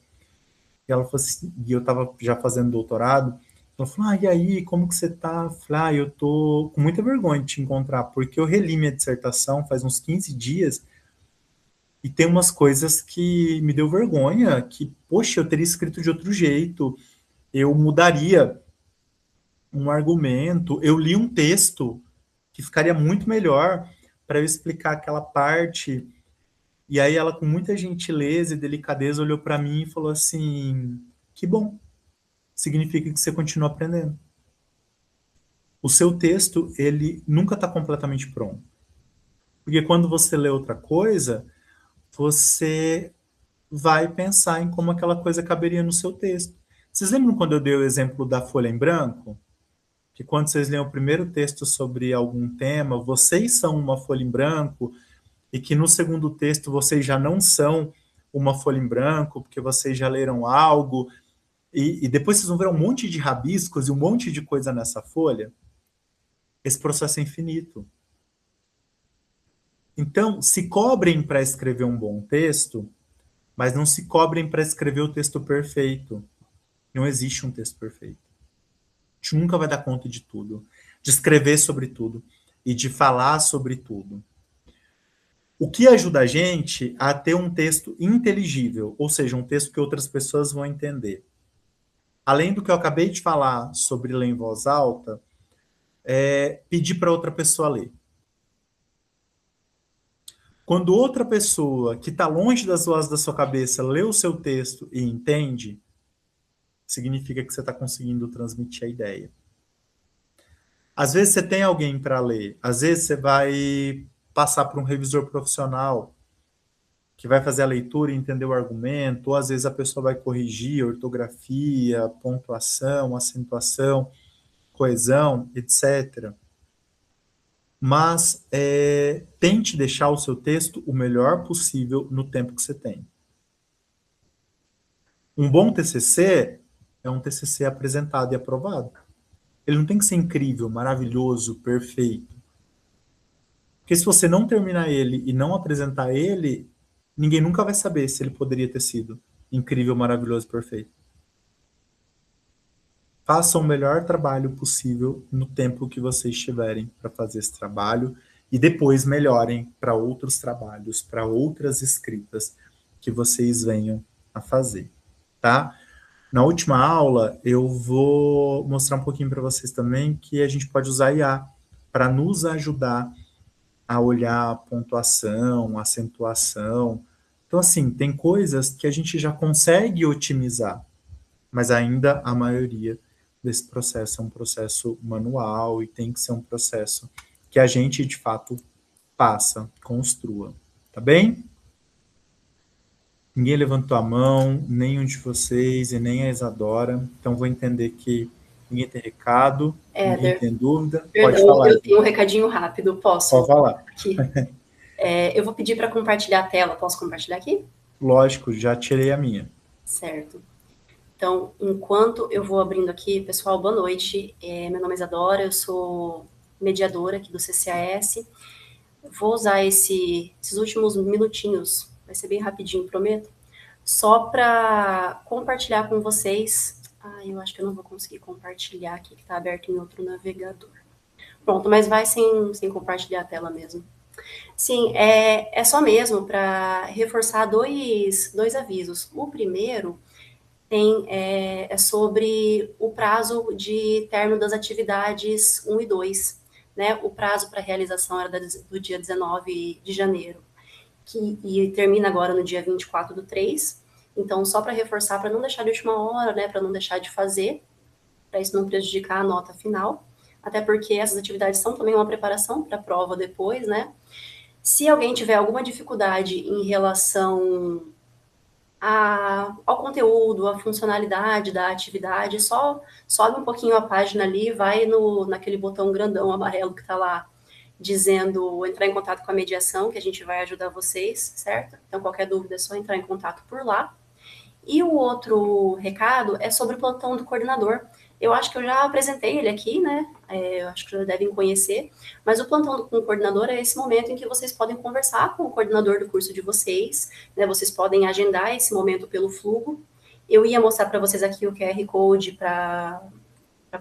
e ela falou assim, e eu estava já fazendo doutorado, ela falou, e aí, como que você tá? Eu falei, eu tô com muita vergonha de te encontrar, porque eu reli minha dissertação faz uns 15 dias, e tem umas coisas que me deu vergonha, que, poxa, eu teria escrito de outro jeito, eu mudaria um argumento, eu li um texto que ficaria muito melhor para eu explicar aquela parte. E aí ela, com muita gentileza e delicadeza, olhou para mim e falou assim, que bom, significa que você continua aprendendo. O seu texto, ele nunca está completamente pronto. Porque quando você lê outra coisa, você vai pensar em como aquela coisa caberia no seu texto. Vocês lembram quando eu dei o exemplo da folha em branco? Que quando vocês leem o primeiro texto sobre algum tema, vocês são uma folha em branco, e que no segundo texto vocês já não são uma folha em branco, porque vocês já leram algo, e depois vocês vão ver um monte de rabiscos e um monte de coisa nessa folha. Esse processo é infinito. Então, se cobrem para escrever um bom texto, mas não se cobrem para escrever o texto perfeito. Não existe um texto perfeito. A gente nunca vai dar conta de tudo, de escrever sobre tudo e de falar sobre tudo. O que ajuda a gente a ter um texto inteligível, ou seja, um texto que outras pessoas vão entender. Além do que eu acabei de falar sobre ler em voz alta, pedir para outra pessoa ler. Quando outra pessoa que está longe das vozes da sua cabeça lê o seu texto e entende, significa que você está conseguindo transmitir a ideia. Às vezes você tem alguém para ler, às vezes você vai passar por um revisor profissional que vai fazer a leitura e entender o argumento, ou às vezes a pessoa vai corrigir a ortografia, pontuação, acentuação, coesão, etc. Mas tente deixar o seu texto o melhor possível no tempo que você tem. Um bom TCC é um TCC apresentado e aprovado. Ele não tem que ser incrível, maravilhoso, perfeito. Porque se você não terminar ele e não apresentar ele, ninguém nunca vai saber se ele poderia ter sido incrível, maravilhoso, perfeito. Façam o melhor trabalho possível no tempo que vocês tiverem para fazer esse trabalho e depois melhorem para outros trabalhos, para outras escritas que vocês venham a fazer, tá? Na última aula, eu vou mostrar um pouquinho para vocês também que a gente pode usar IA para nos ajudar a olhar a pontuação, a acentuação. Então, assim, tem coisas que a gente já consegue otimizar, mas ainda a maioria desse processo é um processo manual e tem que ser um processo que a gente, de fato, passa, construa. Tá bem? Ninguém levantou a mão, nenhum de vocês e nem a Isadora. Então, vou entender que ninguém tem recado, ninguém tem dúvida. Pode falar. Eu tenho um recadinho rápido, posso? Pode falar. Aqui. Eu vou pedir para compartilhar a tela. Posso compartilhar aqui? Lógico, já tirei a minha. Certo. Então, enquanto eu vou abrindo aqui, pessoal, boa noite. Meu nome é Isadora, eu sou mediadora aqui do CCAS. Vou usar esses últimos minutinhos, vai ser bem rapidinho, prometo, só para compartilhar com vocês. Eu acho que eu não vou conseguir compartilhar aqui, que está aberto em outro navegador. Pronto, mas vai sem compartilhar a tela mesmo. Sim, é só mesmo para reforçar dois avisos. O primeiro é sobre o prazo de término das atividades 1 e 2. Né? O prazo para realização era do dia 19 de janeiro, e termina agora no dia 24/3. Então, só para reforçar, para não deixar de última hora, né, para não deixar de fazer, para isso não prejudicar a nota final, até porque essas atividades são também uma preparação para a prova depois, né? Se alguém tiver alguma dificuldade em relação ao conteúdo, à funcionalidade da atividade, só sobe um pouquinho a página ali, vai naquele botão grandão amarelo que está lá, dizendo entrar em contato com a mediação, que a gente vai ajudar vocês, certo? Então, qualquer dúvida é só entrar em contato por lá. E o outro recado é sobre o plantão do coordenador. Eu acho que eu já apresentei ele aqui, né? Eu acho que já devem conhecer, mas o plantão com o coordenador é esse momento em que vocês podem conversar com o coordenador do curso de vocês, né? Vocês podem agendar esse momento pelo Flugo. Eu ia mostrar para vocês aqui o QR Code para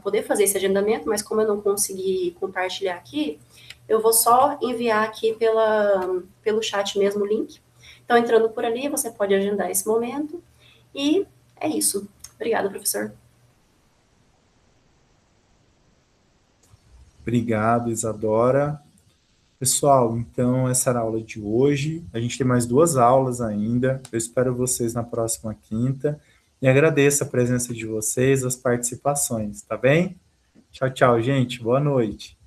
poder fazer esse agendamento, mas como eu não consegui compartilhar aqui, eu vou só enviar aqui pelo chat mesmo o link. Então, entrando por ali, você pode agendar esse momento. E é isso. Obrigada, professor. Obrigado, Isadora. Pessoal, então essa era a aula de hoje. A gente tem mais 2 aulas ainda. Eu espero vocês na próxima quinta. E agradeço a presença de vocês, as participações, tá bem? Tchau, tchau, gente. Boa noite.